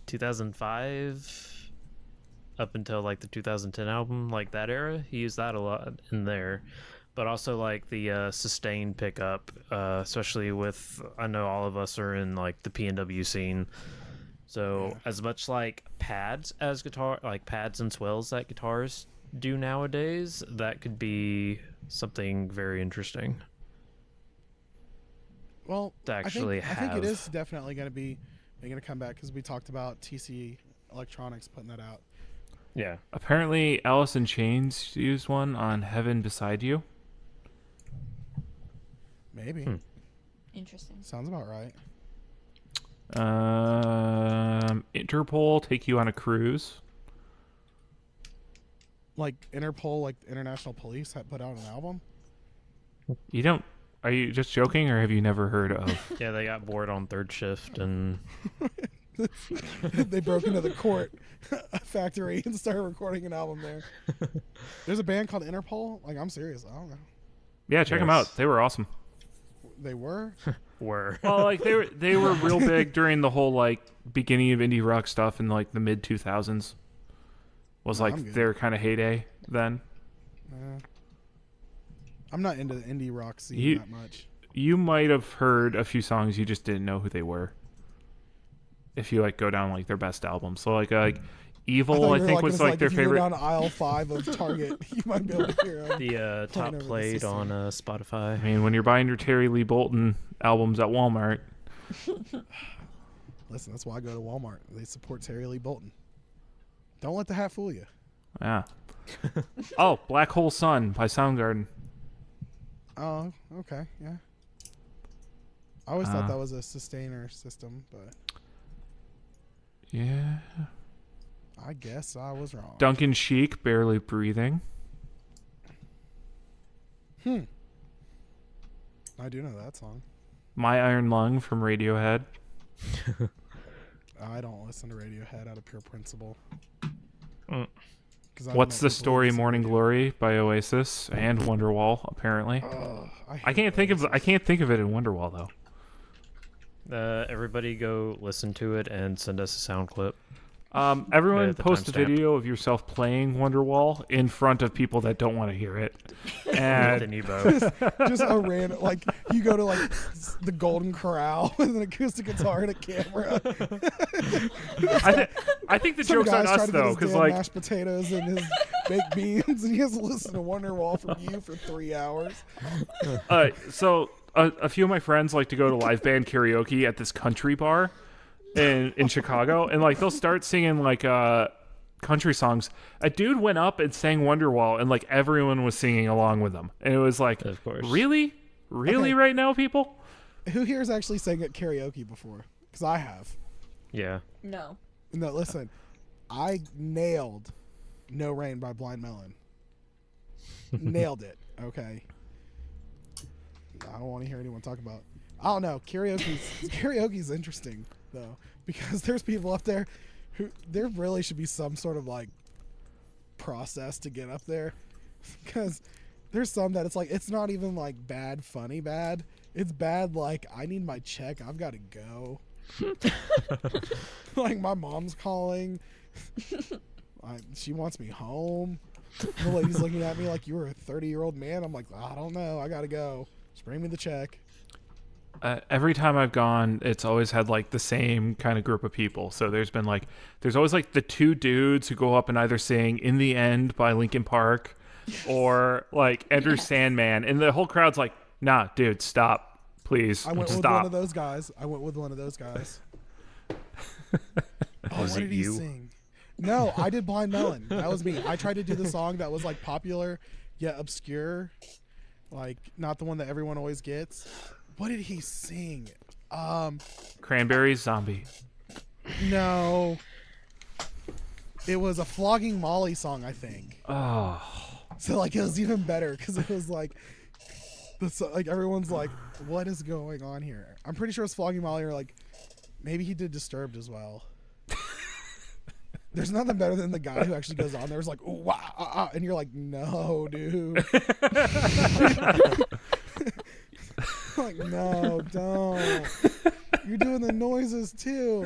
2005 up until like the 2010 album, like that era. He used that a lot in there, but also like the sustained pickup, especially with, I know all of us are in like the P&W scene. So as much like pads as guitar, like pads and swells that guitars do nowadays, that could be something very interesting Well, to actually I think it have. is definitely going to be making a comeback because we talked about TC Electronics putting that out. Yeah. Apparently, Alice in Chains used one on Heaven Beside You. Maybe. Interesting. Sounds about right. Interpol, Take You on a Cruise. Like Interpol, like International Police, had put out an album. You don't. Are you just joking, or have you never heard of? Yeah, they got bored on third shift and They broke into the court factory and started recording an album there. There's a band called Interpol. Like, I'm serious. I don't know. Yeah, check them Yes. out. They were awesome. They were. were. Well, like they were real big during the whole like beginning of indie rock stuff in like the mid 2000s. Was No, I'm like good. their kind of heyday then. I'm not into the indie rock scene You- that much. You might have heard a few songs, you just didn't know who they were. If you like go down like their best albums, so like Evil, thought I you were think was gonna say, like their if you go favorite. down aisle 5 of Target, you might be able to hear them. The top over the played system. on Spotify. I mean, when you're buying your Terry Lee Bolton albums at Walmart, Listen, that's why I go to Walmart. They support Terry Lee Bolton. Don't let the hat fool you. yeah. Oh, Black Hole Sun by Soundgarden. Oh, okay, yeah. I always thought Uh, that was a sustainer system, but Yeah. I guess I was wrong. Duncan Sheik, Barely Breathing. I do know that song. My Iron Lung from Radiohead. I don't listen to Radiohead out of pure principle. Mm. 'Cause I What's know the people Story? listen to Morning Radiohead. Glory by Oasis and Wonderwall. Apparently, Ugh, I can't think of it in Wonderwall though. Everybody go listen to it and send us a sound clip. Everyone the post a timestamp. video of yourself playing Wonderwall in front of people that don't want to hear it. With And an Evo. Just a random, like, you go to, like, the Golden Corral with an acoustic guitar and a camera. I think the Some joke's on guy's trying us to get though, his because damn like mashed potatoes and his baked beans, and he has to listen to Wonderwall from you for 3 hours. so a few of my friends like to go to live band karaoke at this country bar in Chicago, and like they'll start singing like country songs. A dude went up and sang Wonderwall, and like everyone was singing along with him, and it was like, Of course. really Okay. right now, people. Who here has actually sang at karaoke before? Because I have. Yeah. No. No, listen. I nailed No Rain by Blind Melon. Nailed it, okay? I don't want to hear anyone talk about. I don't know. Karaoke's interesting though, because there's people up there who there really should be some sort of like process to get up there, because there's some that it's like it's not even like bad, funny bad. It's bad like I need my check. I've got to go. Like my mom's calling. She wants me home. The lady's looking at me like you were a 30-year-old man. I'm like, I don't know. I gotta go. Just bring me the check. Every time I've gone, it's always had like the same kind of group of people. So there's always like the two dudes who go up and either sing "In the End" by Linkin Park, or like Enter Sandman, and the whole crowd's like, "Nah, dude, stop, please, I went with stop." one of those guys. Oh, Was what it did he you? sing? No, I did Blind Melon. That was me. I tried to do the song that was like popular yet obscure, like not the one that everyone always gets. What did he sing? Cranberries, Zombie. No. It was a Flogging Molly song, I think. Oh. So like it was even better because it was like, like everyone's like, what is going on here? I'm pretty sure it's Flogging Molly, or like maybe he did Disturbed as well. There's nothing better than the guy who actually goes on there. It's like, ooh, wah, and you're like, no, dude. Like, no, don't. You're doing the noises too.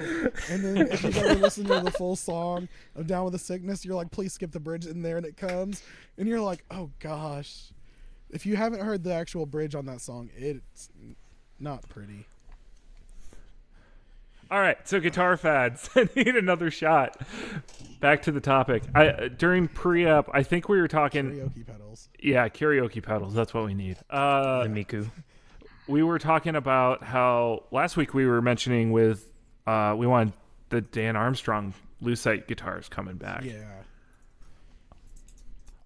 And then if you ever listen to the full song of Down with the Sickness, you're like, please skip the bridge, and there and it comes. And you're like, oh gosh. If you haven't heard the actual bridge on that song, it's not pretty. All right, so guitar fads. I need another shot. Back to the topic. During pre-up, I think we were talking. Karaoke pedals. Yeah, karaoke pedals. That's what we need. The Miku. We were talking about how last week we were mentioning with we wanted the Dan Armstrong Lucite guitars coming back. Yeah.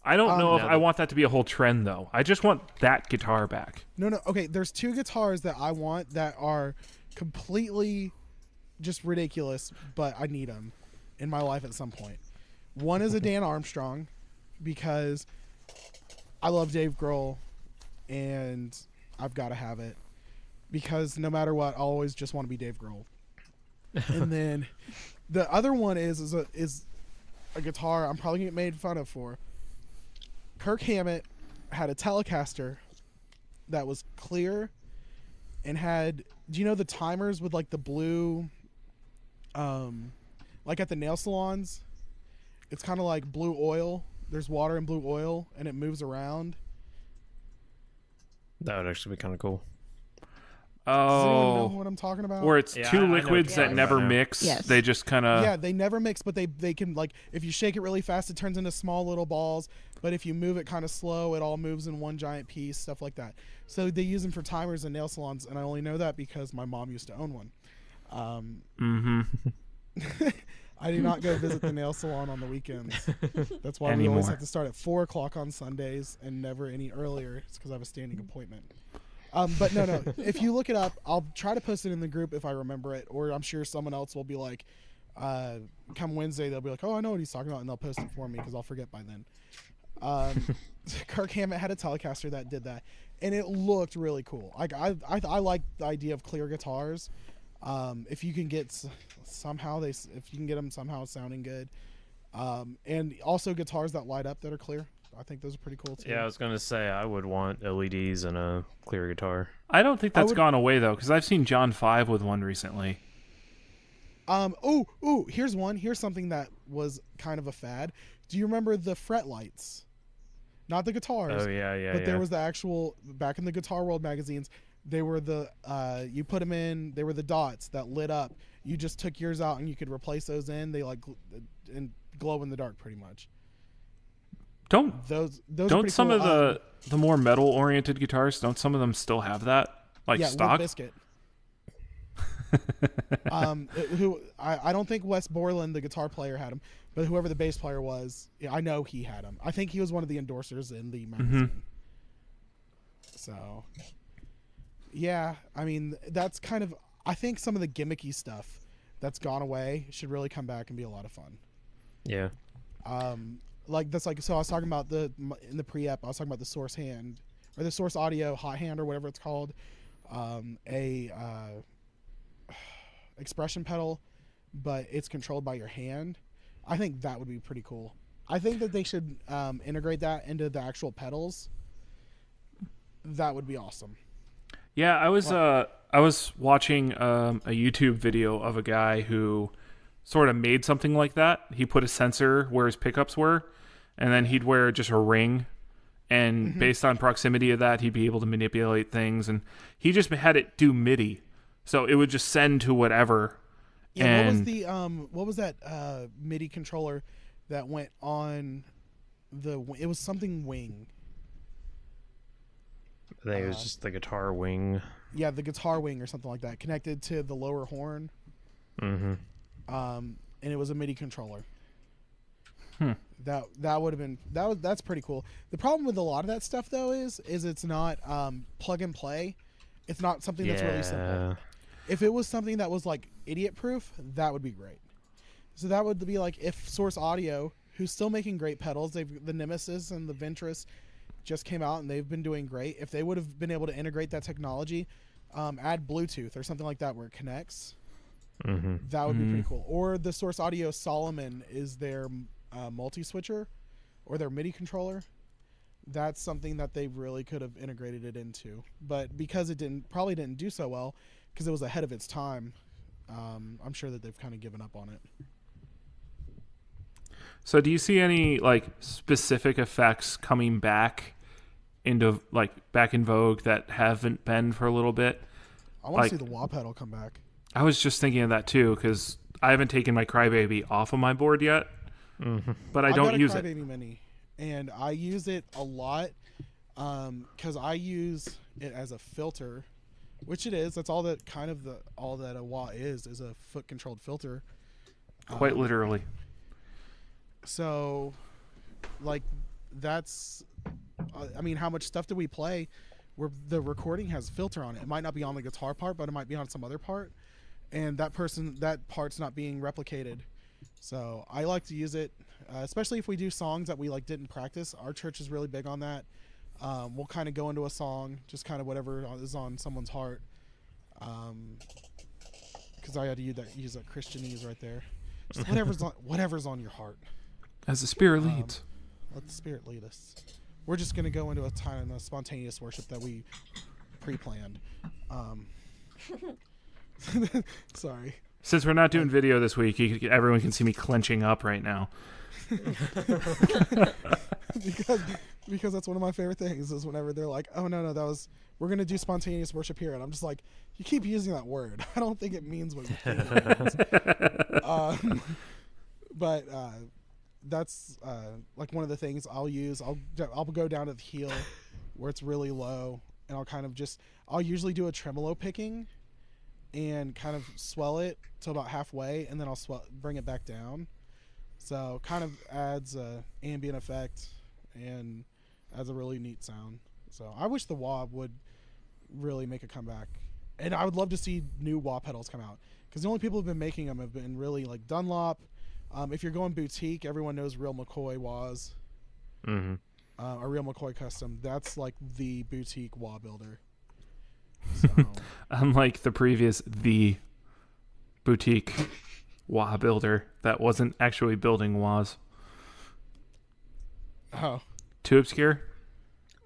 I don't know if no. I want that to be a whole trend though. I just want that guitar back. No. Okay, there's two guitars that I want that are completely just ridiculous, but I need them in my life at some point. One is a Dan Armstrong because I love Dave Grohl and I've got to have it because no matter what, I always just want to be Dave Grohl. And then the other one is a guitar I'm probably gonna get made fun of for. Kirk Hammett had a Telecaster that was clear and had, do you know the timers with like the blue, like at the nail salons? It's kind of like blue oil. There's water in blue oil and it moves around. That would actually be kind of cool. Does anyone know Oh, what I'm talking about? where it's Yeah, I two know what liquids you're that talking never about now. mix. Yes. They just kind of. Yeah, they never mix, but they can, like, if you shake it really fast, it turns into small little balls. But if you move it kind of slow, it all moves in one giant piece, stuff like that. So they use them for timers and nail salons, and I only know that because my mom used to own one. Mm-hmm. I do not go visit the nail salon on the weekends. That's why we Anymore. always have to start at 4 o'clock on Sundays and never any earlier. It's because I have a standing appointment. But no. If you look it up, I'll try to post it in the group if I remember it, or I'm sure someone else will be like, come Wednesday, they'll be like, oh, I know what he's talking about, and they'll post it for me because I'll forget by then. Kirk Hammett had a Telecaster that did that, and it looked really cool. Like I like the idea of clear guitars. If you can get if you can get them somehow sounding good, and also guitars that light up that are clear. I think those are pretty cool too. Yeah, I was gonna say I would want LEDs and a clear guitar. I don't think I that's would- gone away though, because I've seen John 5 with one recently. Here's one. Here's something that was kind of a fad. Do you remember the fret lights? Not the guitars. Oh yeah. But there was the actual, back in the Guitar World magazines, they were the you put them in. They were the dots that lit up. You just took yours out and you could replace those in. They like and glow in the dark pretty much. Don't Those are don't pretty some cool. of the more metal oriented guitars? Don't some of them still have that like yeah, stock? Limp Bizkit. I don't think Wes Borland, the guitar player, had them, but whoever the bass player was, yeah, I know he had them. I think he was one of the endorsers in the magazine. So, yeah, I mean, that's kind of, I think some of the gimmicky stuff that's gone away should really come back and be a lot of fun. Yeah. Like that's like, so I was talking about in the pre-ep, I was talking about the Source hand or the Source Audio hot hand or whatever it's called, expression pedal, but it's controlled by your hand. I think that would be pretty cool. I think that they should integrate that into the actual pedals. That would be awesome. Yeah, I was watching a YouTube video of a guy who sort of made something like that. He put a sensor where his pickups were, and then he'd wear just a ring, and based on proximity of that, he'd be able to manipulate things. And he just had it do MIDI, so it would just send to whatever. Yeah, And what was that MIDI controller that went on it was something wing. I think it was just the guitar wing. Yeah, the guitar wing or something like that, connected to the lower horn. Mm-hmm. And it was a MIDI controller. Hmm. That would have been that's pretty cool. The problem with a lot of that stuff though is it's not plug and play. It's not something that's really simple. If it was something that was like idiot proof, that would be great. So that would be like if Source Audio, who's still making great pedals, the Nemesis and the Ventress just came out and they've been doing great. If they would have been able to integrate that technology, add Bluetooth or something like that where it connects, that would be pretty cool. Or the Source Audio Solomon is their multi-switcher or their MIDI controller. That's something that they really could have integrated it into. But because it probably didn't do so well, because it was ahead of its time, I'm sure that they've kind of given up on it. So do you see any like specific effects coming back into like back in vogue that haven't been for a little bit? I want to see the wah pedal come back. I was just thinking of that too because I haven't taken my Crybaby off of my board yet, but I don't use it. I've got a Crybaby Mini, and I use it a lot because I use it as a filter, which it is. That's all that all that a wah is a foot controlled filter. Quite literally. So, like, that's, I mean, how much stuff do we play where the recording has a filter on it? It might not be on the guitar part, but it might be on some other part. And that part's not being replicated. So I like to use it, especially if we do songs that we like didn't practice. Our church is really big on that. We'll kind of go into a song, just kind of whatever is on someone's heart. Because I had to use that Christianese right there. Just whatever's on your heart. As the Spirit leads. Let the Spirit lead us. We're just going to go into a time of spontaneous worship that we pre-planned. Sorry. Since we're not doing video this week, everyone can see me clenching up right now. because that's one of my favorite things is whenever they're like, oh no, we're going to do spontaneous worship here. And I'm just like, you keep using that word. I don't think it means what you think it means. But that's like one of the things I'll use. I'll go down to the heel where it's really low, and I'll usually do a tremolo picking and kind of swell it to about halfway, and then I'll bring it back down. So kind of adds a ambient effect and adds a really neat sound. So I wish the wah would really make a comeback, and I would love to see new wah pedals come out because the only people who've been making them have been really like Dunlop. If you're going boutique, everyone knows Real McCoy wahs. A Real McCoy custom. That's like the boutique wah builder. So. Unlike the boutique wah builder that wasn't actually building wahs. Oh. Too obscure?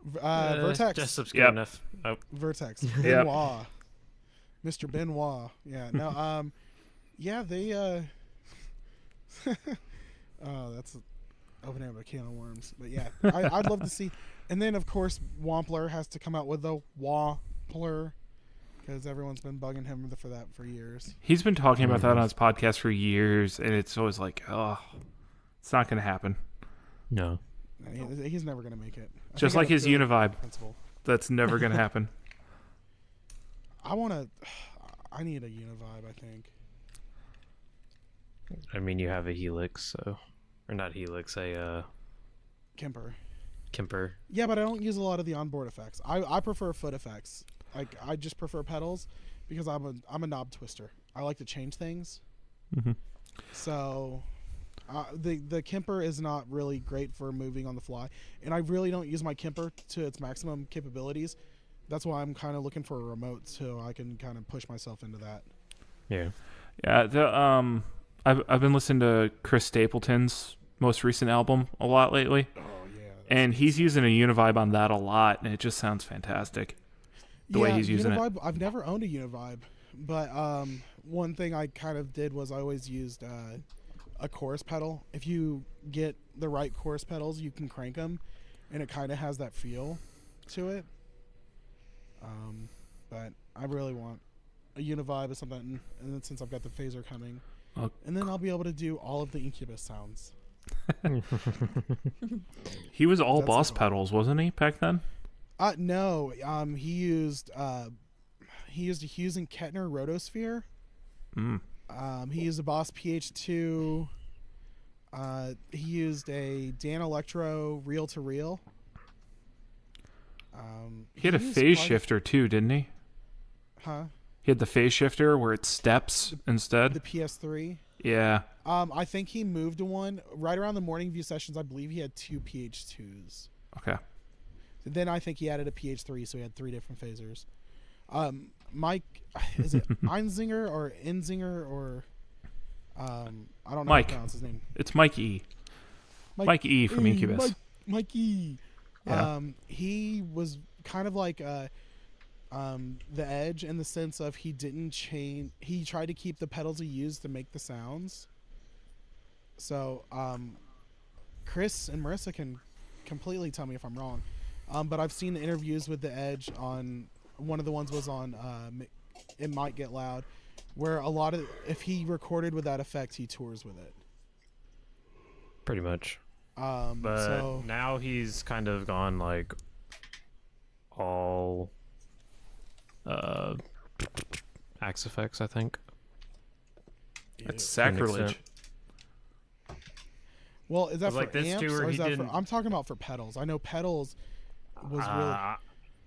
Vertex. Just obscure enough. Oh. Vertex. Benoit. Mr. Benoit. Yeah. No. Yeah. They. Oh, that's opening up a can of worms. But yeah, I'd love to see. And then of course Wampler has to come out with the Wampler because everyone's been bugging him for that for years. He's been talking about that on his podcast for years, and it's always like, oh, it's not going to happen. No. He's never going to make it. Just like his Univibe. That's never going to happen. I need a Univibe, I think. I mean, you have a Helix, or not Helix, a Kemper. Yeah, but I don't use a lot of the onboard effects. I prefer foot effects. Like I just prefer pedals because I'm a knob twister. I like to change things. So the Kemper is not really great for moving on the fly, and I really don't use my Kemper to its maximum capabilities. That's why I'm kind of looking for a remote so I can kind of push myself into that. Yeah. Yeah. I've been listening to Chris Stapleton's most recent album a lot lately. Oh yeah. And he's using a Univibe on that a lot, and it just sounds fantastic. The way he's using Univibe, it. I've never owned a Univibe, but one thing I kind of did was I always used a chorus pedal. If you get the right chorus pedals, you can crank them, and it kind of has that feel to it. But I really want a Univibe or something, and then since I've got the phaser coming, and then I'll be able to do all of the Incubus sounds. He was all That's Boss cool. pedals, wasn't he, back then? No. He used a Hughes and Kettner Rotosphere. He used a Boss PH2. He used a Dan Electro reel to reel. He had a used phase quite shifter too, didn't he? Huh? He had the phase shifter where it steps instead. The PS3. Yeah. I think he moved to one right around the morning view sessions. I believe he had 2 PH2s. Okay. Then I think he added a PH3, so he had 3 different phasers. Mike, is it Einzinger or Enzinger or I don't know how Mike. to pronounce his name. It's Mike E. Mike E from Hey, Incubus. Mikey. Yeah. He was kind of like the Edge in the sense of he didn't change. He tried to keep the pedals he used to make the sounds. So Chris and Marissa can completely tell me if I'm wrong. But I've seen the interviews with the Edge on one of the ones was on It Might Get Loud, where a lot of if he recorded with that effect, he tours with it. Pretty much. But But now he's kind of gone like all Axe Effects, I think. That's To an sacrilege. extent. well, is that for Like this amps tour, or is he that for? didn't- I'm talking about for pedals. I know pedals was really.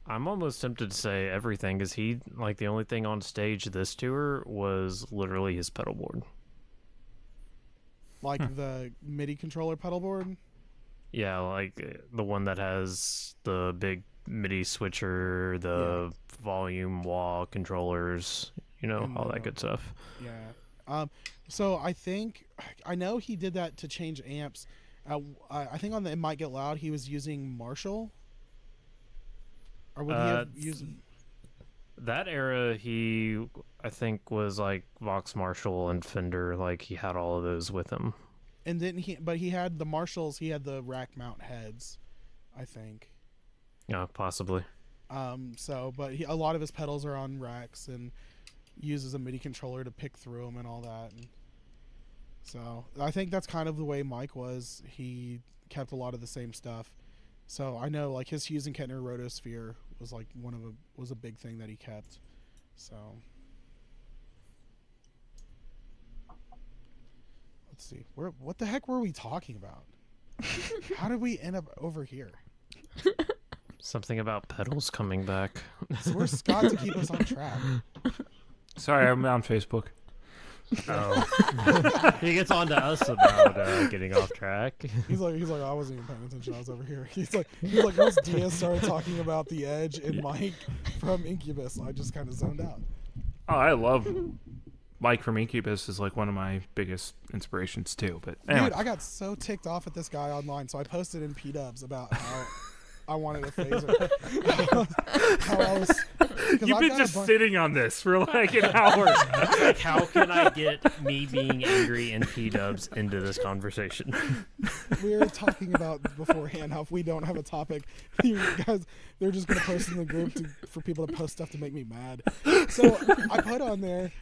I'm almost tempted to say everything, because he, like, the only thing on stage this tour was literally his pedal board. Like the MIDI controller pedal board. Yeah, like the one that has the big MIDI switcher, the volume wall controllers, And all the- that good stuff. Yeah. So I know he did that to change amps. I think on the It Might Get Loud he was using Marshall. Or would he have used? That era, he, I think, was like Vox Marshall and Fender. Like, he had all of those with him. And didn't he? But he had the Marshalls. He had the rack mount heads, I think. Yeah, possibly. So, but a lot of his pedals are on racks and uses a MIDI controller to pick through them and all that. And so, I think that's kind of the way Mike was. He kept a lot of the same stuff. So I know like his Hughes and Kettner Rotosphere was like was a big thing that he kept. So let's see, what the heck were we talking about? How did we end up over here? Something about pedals coming back. So where's Scott to keep us on track? Sorry, I'm on Facebook. Oh. He gets on to us about getting off track. He's like I wasn't even paying attention. I was over here. He's like once Diaz started talking about the Edge and Mike from Incubus, I just kind of zoned out. Oh, I love Mike from Incubus is like one of my biggest inspirations too. But anyway. Dude, I got so ticked off at this guy online, so I posted in P-dubs about how I wanted a phaser. How I was, 'cause You've I've been got just a bunch- sitting on this for like an hour. Like, how can I get me being angry in P-dubs into this conversation? We were talking about beforehand how if we don't have a topic, you guys, they're just gonna post in the group for people to post stuff to make me mad. So I put on there,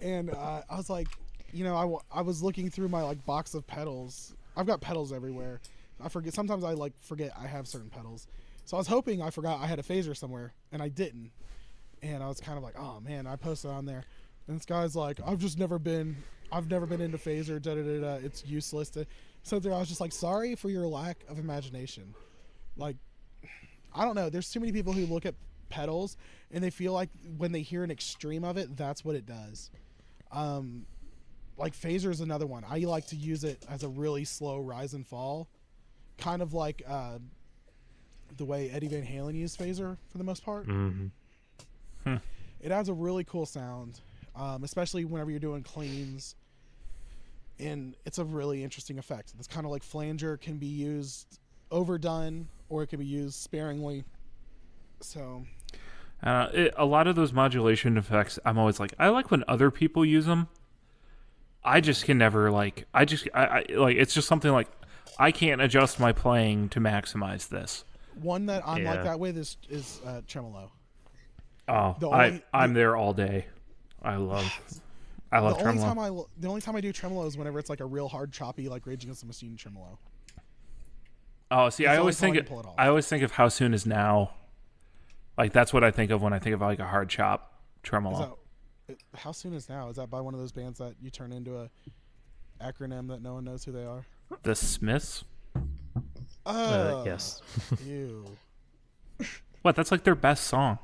and I was like, I was looking through my like box of pedals. I've got pedals everywhere. I forget. Sometimes I forget I have certain pedals. So I was hoping I forgot I had a phaser somewhere, and I didn't. And I was kind of like, oh man, I posted on there, and this guy's like, I've never been into phaser. Da da da da. It's useless. So there, I was just like, sorry for your lack of imagination. Like, I don't know. There's too many people who look at pedals and they feel like when they hear an extreme of it, that's what it does. Like phaser is another one. I like to use it as a really slow rise and fall, kind of like the way Eddie Van Halen used phaser for the most part. Mm-hmm. It adds a really cool sound, especially whenever you're doing cleans. And it's a really interesting effect. It's kind of like flanger can be used overdone or it can be used sparingly. So A lot of those modulation effects, I'm always like, I like when other people use them. I just can never like. I like. It's just something like I can't adjust my playing to maximize this. one that I'm like Yeah. that with is tremolo. Oh, I'm there all day. I love tremolo. The only time I do tremolo is whenever it's like a real hard choppy like Rage Against the Machine tremolo. Oh, see, It's I the always only think time I can pull it off. I always think of How Soon Is Now. Like that's what I think of when I think of like a hard chop tremolo. How Soon Is Now? Is that by one of those bands that you turn into a acronym that no one knows who they are? The Smiths. Oh, Yes. Ew. What? That's like their best song.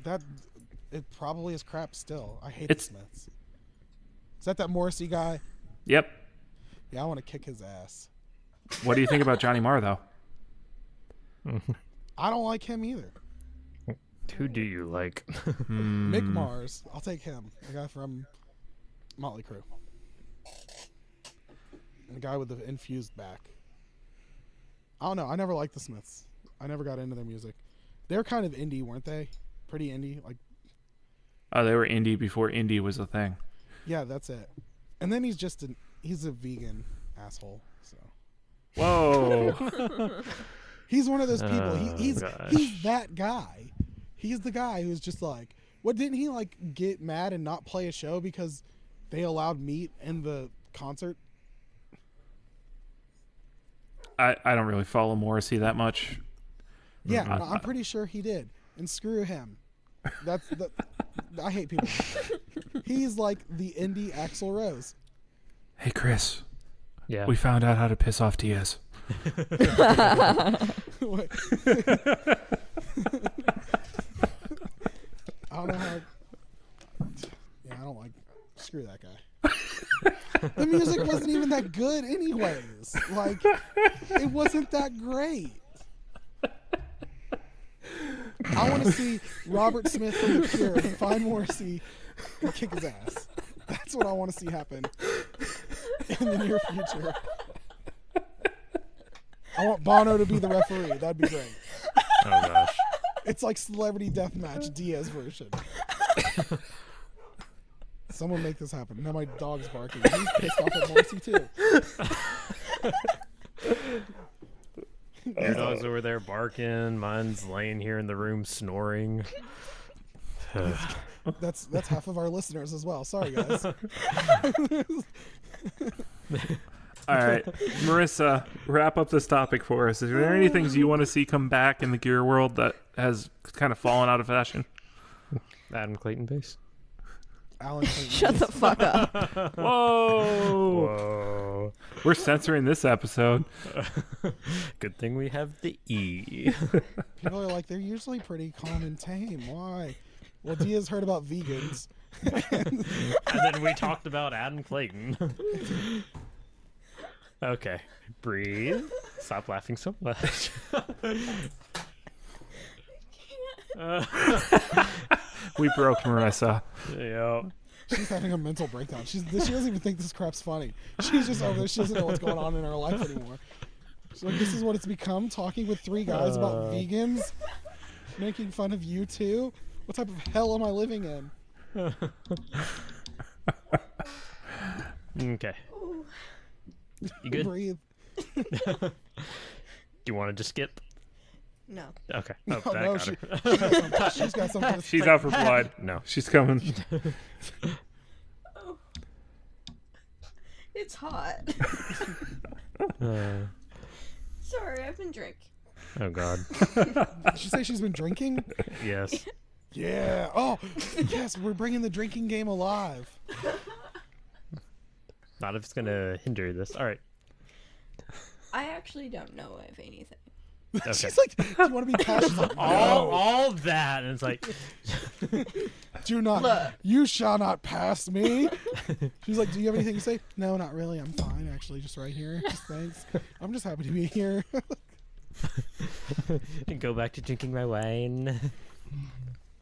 That it probably is crap still. I hate It's- the Smiths. Is that Morrissey guy? Yep. Yeah, I want to kick his ass. What do you think about Johnny Marr, though? I don't like him either. Who do you like? Mick Mars. I'll take him. The guy from Motley Crue. And the guy with the infused back. I don't know. I never liked the Smiths. I never got into their music. They were kind of indie, weren't they? Pretty indie. Like, Oh, they were indie before indie was a thing. yeah, that's it. And then he's a vegan asshole. So Whoa. he's one of those people. Oh, He's gosh. that guy. He's the guy who's just like, what, didn't he like get mad and not play a show because they allowed meat in the concert? I don't really follow Morrissey that much. Yeah, no, I'm pretty sure he did. And screw him. I hate people. He's like the indie Axl Rose. Hey, Chris. Yeah. We found out how to piss off Diaz. What? I don't know how. Yeah, I don't like. Screw that guy. The music wasn't even that good, anyways. Like, it wasn't that great. I want to see Robert Smith from The Cure find Morrissey and kick his ass. That's what I want to see happen in the near future. I want Bono to be the referee. That'd be great. Oh gosh. It's like Celebrity Deathmatch Diaz version. Someone make this happen. Now my dog's barking. He's pissed off at Morrissey too. Your dog's over there barking. Mine's laying here in the room snoring. That's half of our listeners as well. Sorry guys. All right. Marissa, wrap up this topic for us. Is there any things you want to see come back in the gear world that has kind of fallen out of fashion? Adam Clayton bass. Alan Clayton. Shut the fuck up. Whoa. Whoa. We're censoring this episode. Good thing we have the E. People are like, they're usually pretty calm and tame. Why? Well, Diaz heard about vegans. And then we talked about Adam Clayton. Okay. Breathe. Stop laughing so much. We broke Marissa. Yeah. She's having a mental breakdown. She doesn't even think this crap's funny. She's just over there. She doesn't know what's going on in her life anymore. She's like, this is what it's become, talking with three guys about vegans, making fun of you two. What type of hell am I living in? Okay. You good? Breathe. Do you want to just skip? No. Okay. No, Oh, no, that got her. she's got something to say. She's out for blood. No. She's coming. It's hot. Sorry, I've been drinking. Oh God. Did she say she's been drinking? Yes. Yeah. Oh, yes, we're bringing the drinking game alive. Not if it's gonna hinder this. All right. I actually don't know of anything. Okay. She's like, do you want to be passionate? Like, all that, and it's like, do not. Look. You shall not pass me. She's like, do you have anything to say? No, not really. I'm fine, actually. Just right here. Just thanks. I'm just happy to be here. go back to drinking my wine.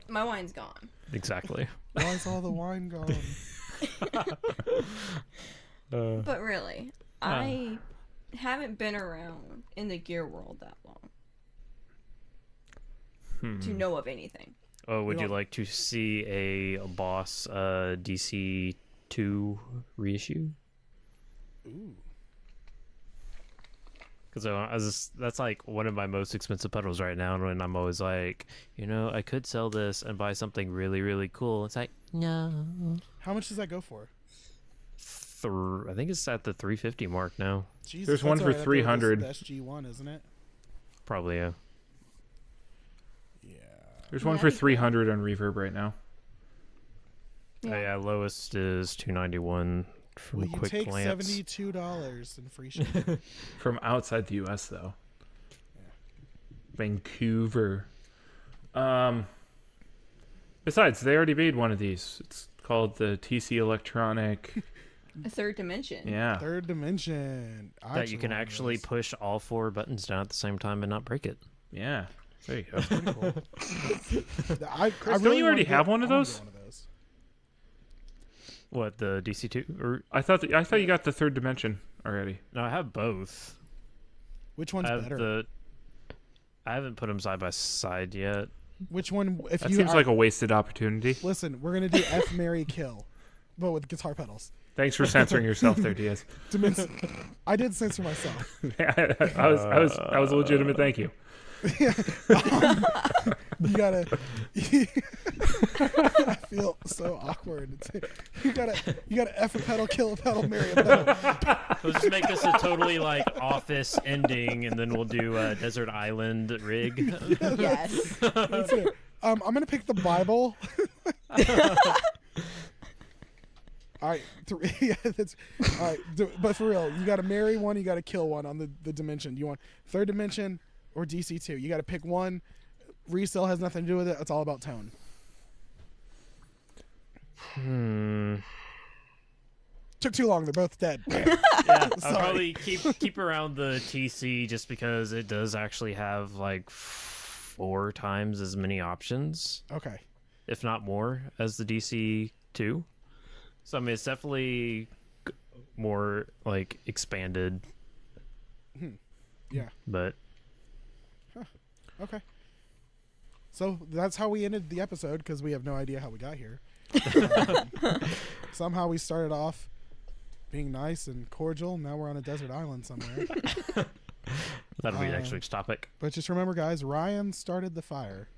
My wine's gone. Exactly. Why is all the wine gone? But really, I haven't been around in the gear world that long to know of anything. Oh, would You you don't- like to see a Boss DC 2 reissue? Ooh. Because that's like one of my most expensive pedals right now, and I'm always like, I could sell this and buy something really, really cool. It's like, no. How much does that go for? I think it's at the 350 mark now. Jesus, There's that's one for alright up there with 300. The SG1, isn't it? Probably, yeah. Yeah. There's one Yeah, for I think 300 on Reverb right now. Yeah, lowest is 291 from Will a you quick take glance. $72 in free shipping? From outside the U.S., though. Vancouver. Besides, they already made one of these. It's called the TC Electronic A third dimension. Yeah. Third dimension. I That you can want actually those. push all 4 buttons down at the same time and not break it. Yeah. There you go. Pretty cool. Chris, don't you already have one of those? What, the DC2? Or I thought you got the third dimension already. no, I have both. Which one's I have better? I haven't put them side by side yet. Which one? If That you seems are- like a wasted opportunity. listen, we're gonna do F Mary Kill, but with guitar pedals. Thanks for censoring yourself there, Diaz. I did censor myself. I was legitimate. Thank you. You gotta. I feel so awkward. You gotta F a pedal, kill a pedal, marry a pedal. We'll just make this a totally like Office ending, and then we'll do a Desert Island rig. Yes. That's it. I'm gonna pick the Bible. All right, yeah, that's all right. But for real, you gotta marry one, you gotta kill one on the dimension. You want third dimension or DC2? You gotta pick one. Resale has nothing to do with it. It's all about tone. Took too long. They're both dead. Yeah, I'll Sorry. probably keep around the TC just because it does actually have like 4 times as many options, Okay. if not more, as the DC2. So I mean, it's definitely more like expanded. Yeah. But Okay. So that's how we ended the episode because we have no idea how we got here. Somehow we started off being nice and cordial. Now we're on a desert island somewhere. that'll be next week's topic. But just remember, guys, Ryan started the fire.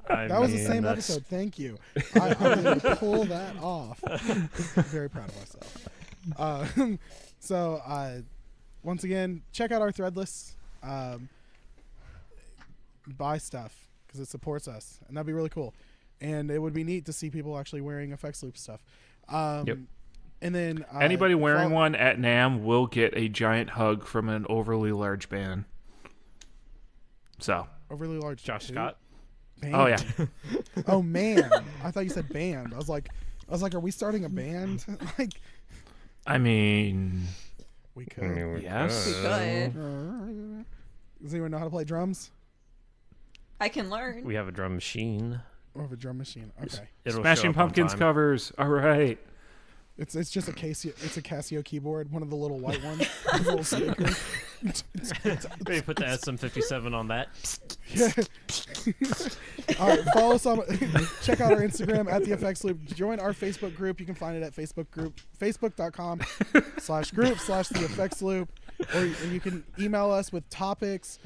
That was the same episode. Thank you. I was able to pull that off. Very proud of myself. So, once again, check out our Threadless. Buy stuff because it supports us, and that'd be really cool. And it would be neat to see people actually wearing Effects Loop stuff. Yep. And then Anybody wearing follow- one at NAMM will get a giant hug from an overly large band. So, overly large Josh too? Scott. Band? oh yeah, Oh man, I thought you said band. I was like, are we starting a band? Like I mean, we could. yes. We could. Does anyone know how to play drums? I can learn. We have a drum machine. Or have a drum machine? Okay, It'll show Smashing up on Pumpkins time. covers. All right. it's just a Casio keyboard, one of the little white ones, with a little speaker. Maybe put the SM57 on that. Yeah. All right, follow us on. Check out our Instagram at the Effects Loop. Join our Facebook group. You can find it at facebook.com/group/the Effects Loop, or you can email us with topics.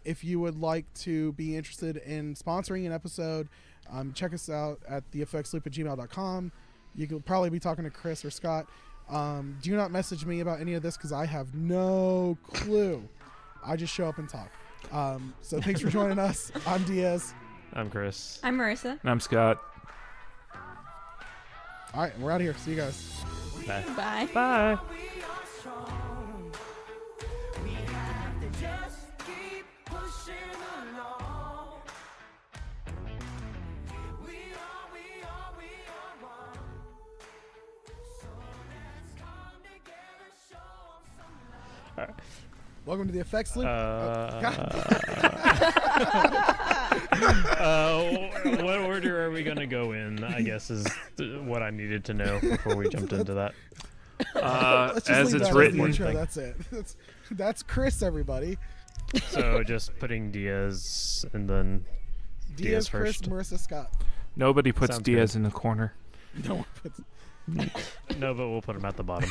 If you would like to be interested in sponsoring an episode, check us out at theeffectsloop@gmail.com. You could probably be talking to Chris or Scott. Do not message me about any of this because I have no clue. I just show up and talk. So thanks for joining us. I'm Diaz. I'm Chris. I'm Marissa. And I'm Scott. All right, we're out of here. See you guys. Bye. Bye. Bye. Welcome to the Effects Loop. What order are we gonna go in? I guess is what I needed to know before we jumped into that. Let's just As leave it's that written. as the intro. That's it. That's Chris, everybody. So just putting Diaz and then Diaz, Chris, first. Marissa, Scott. Nobody puts Sounds Diaz good. in the corner. No one puts. no, but we'll put him at the bottom.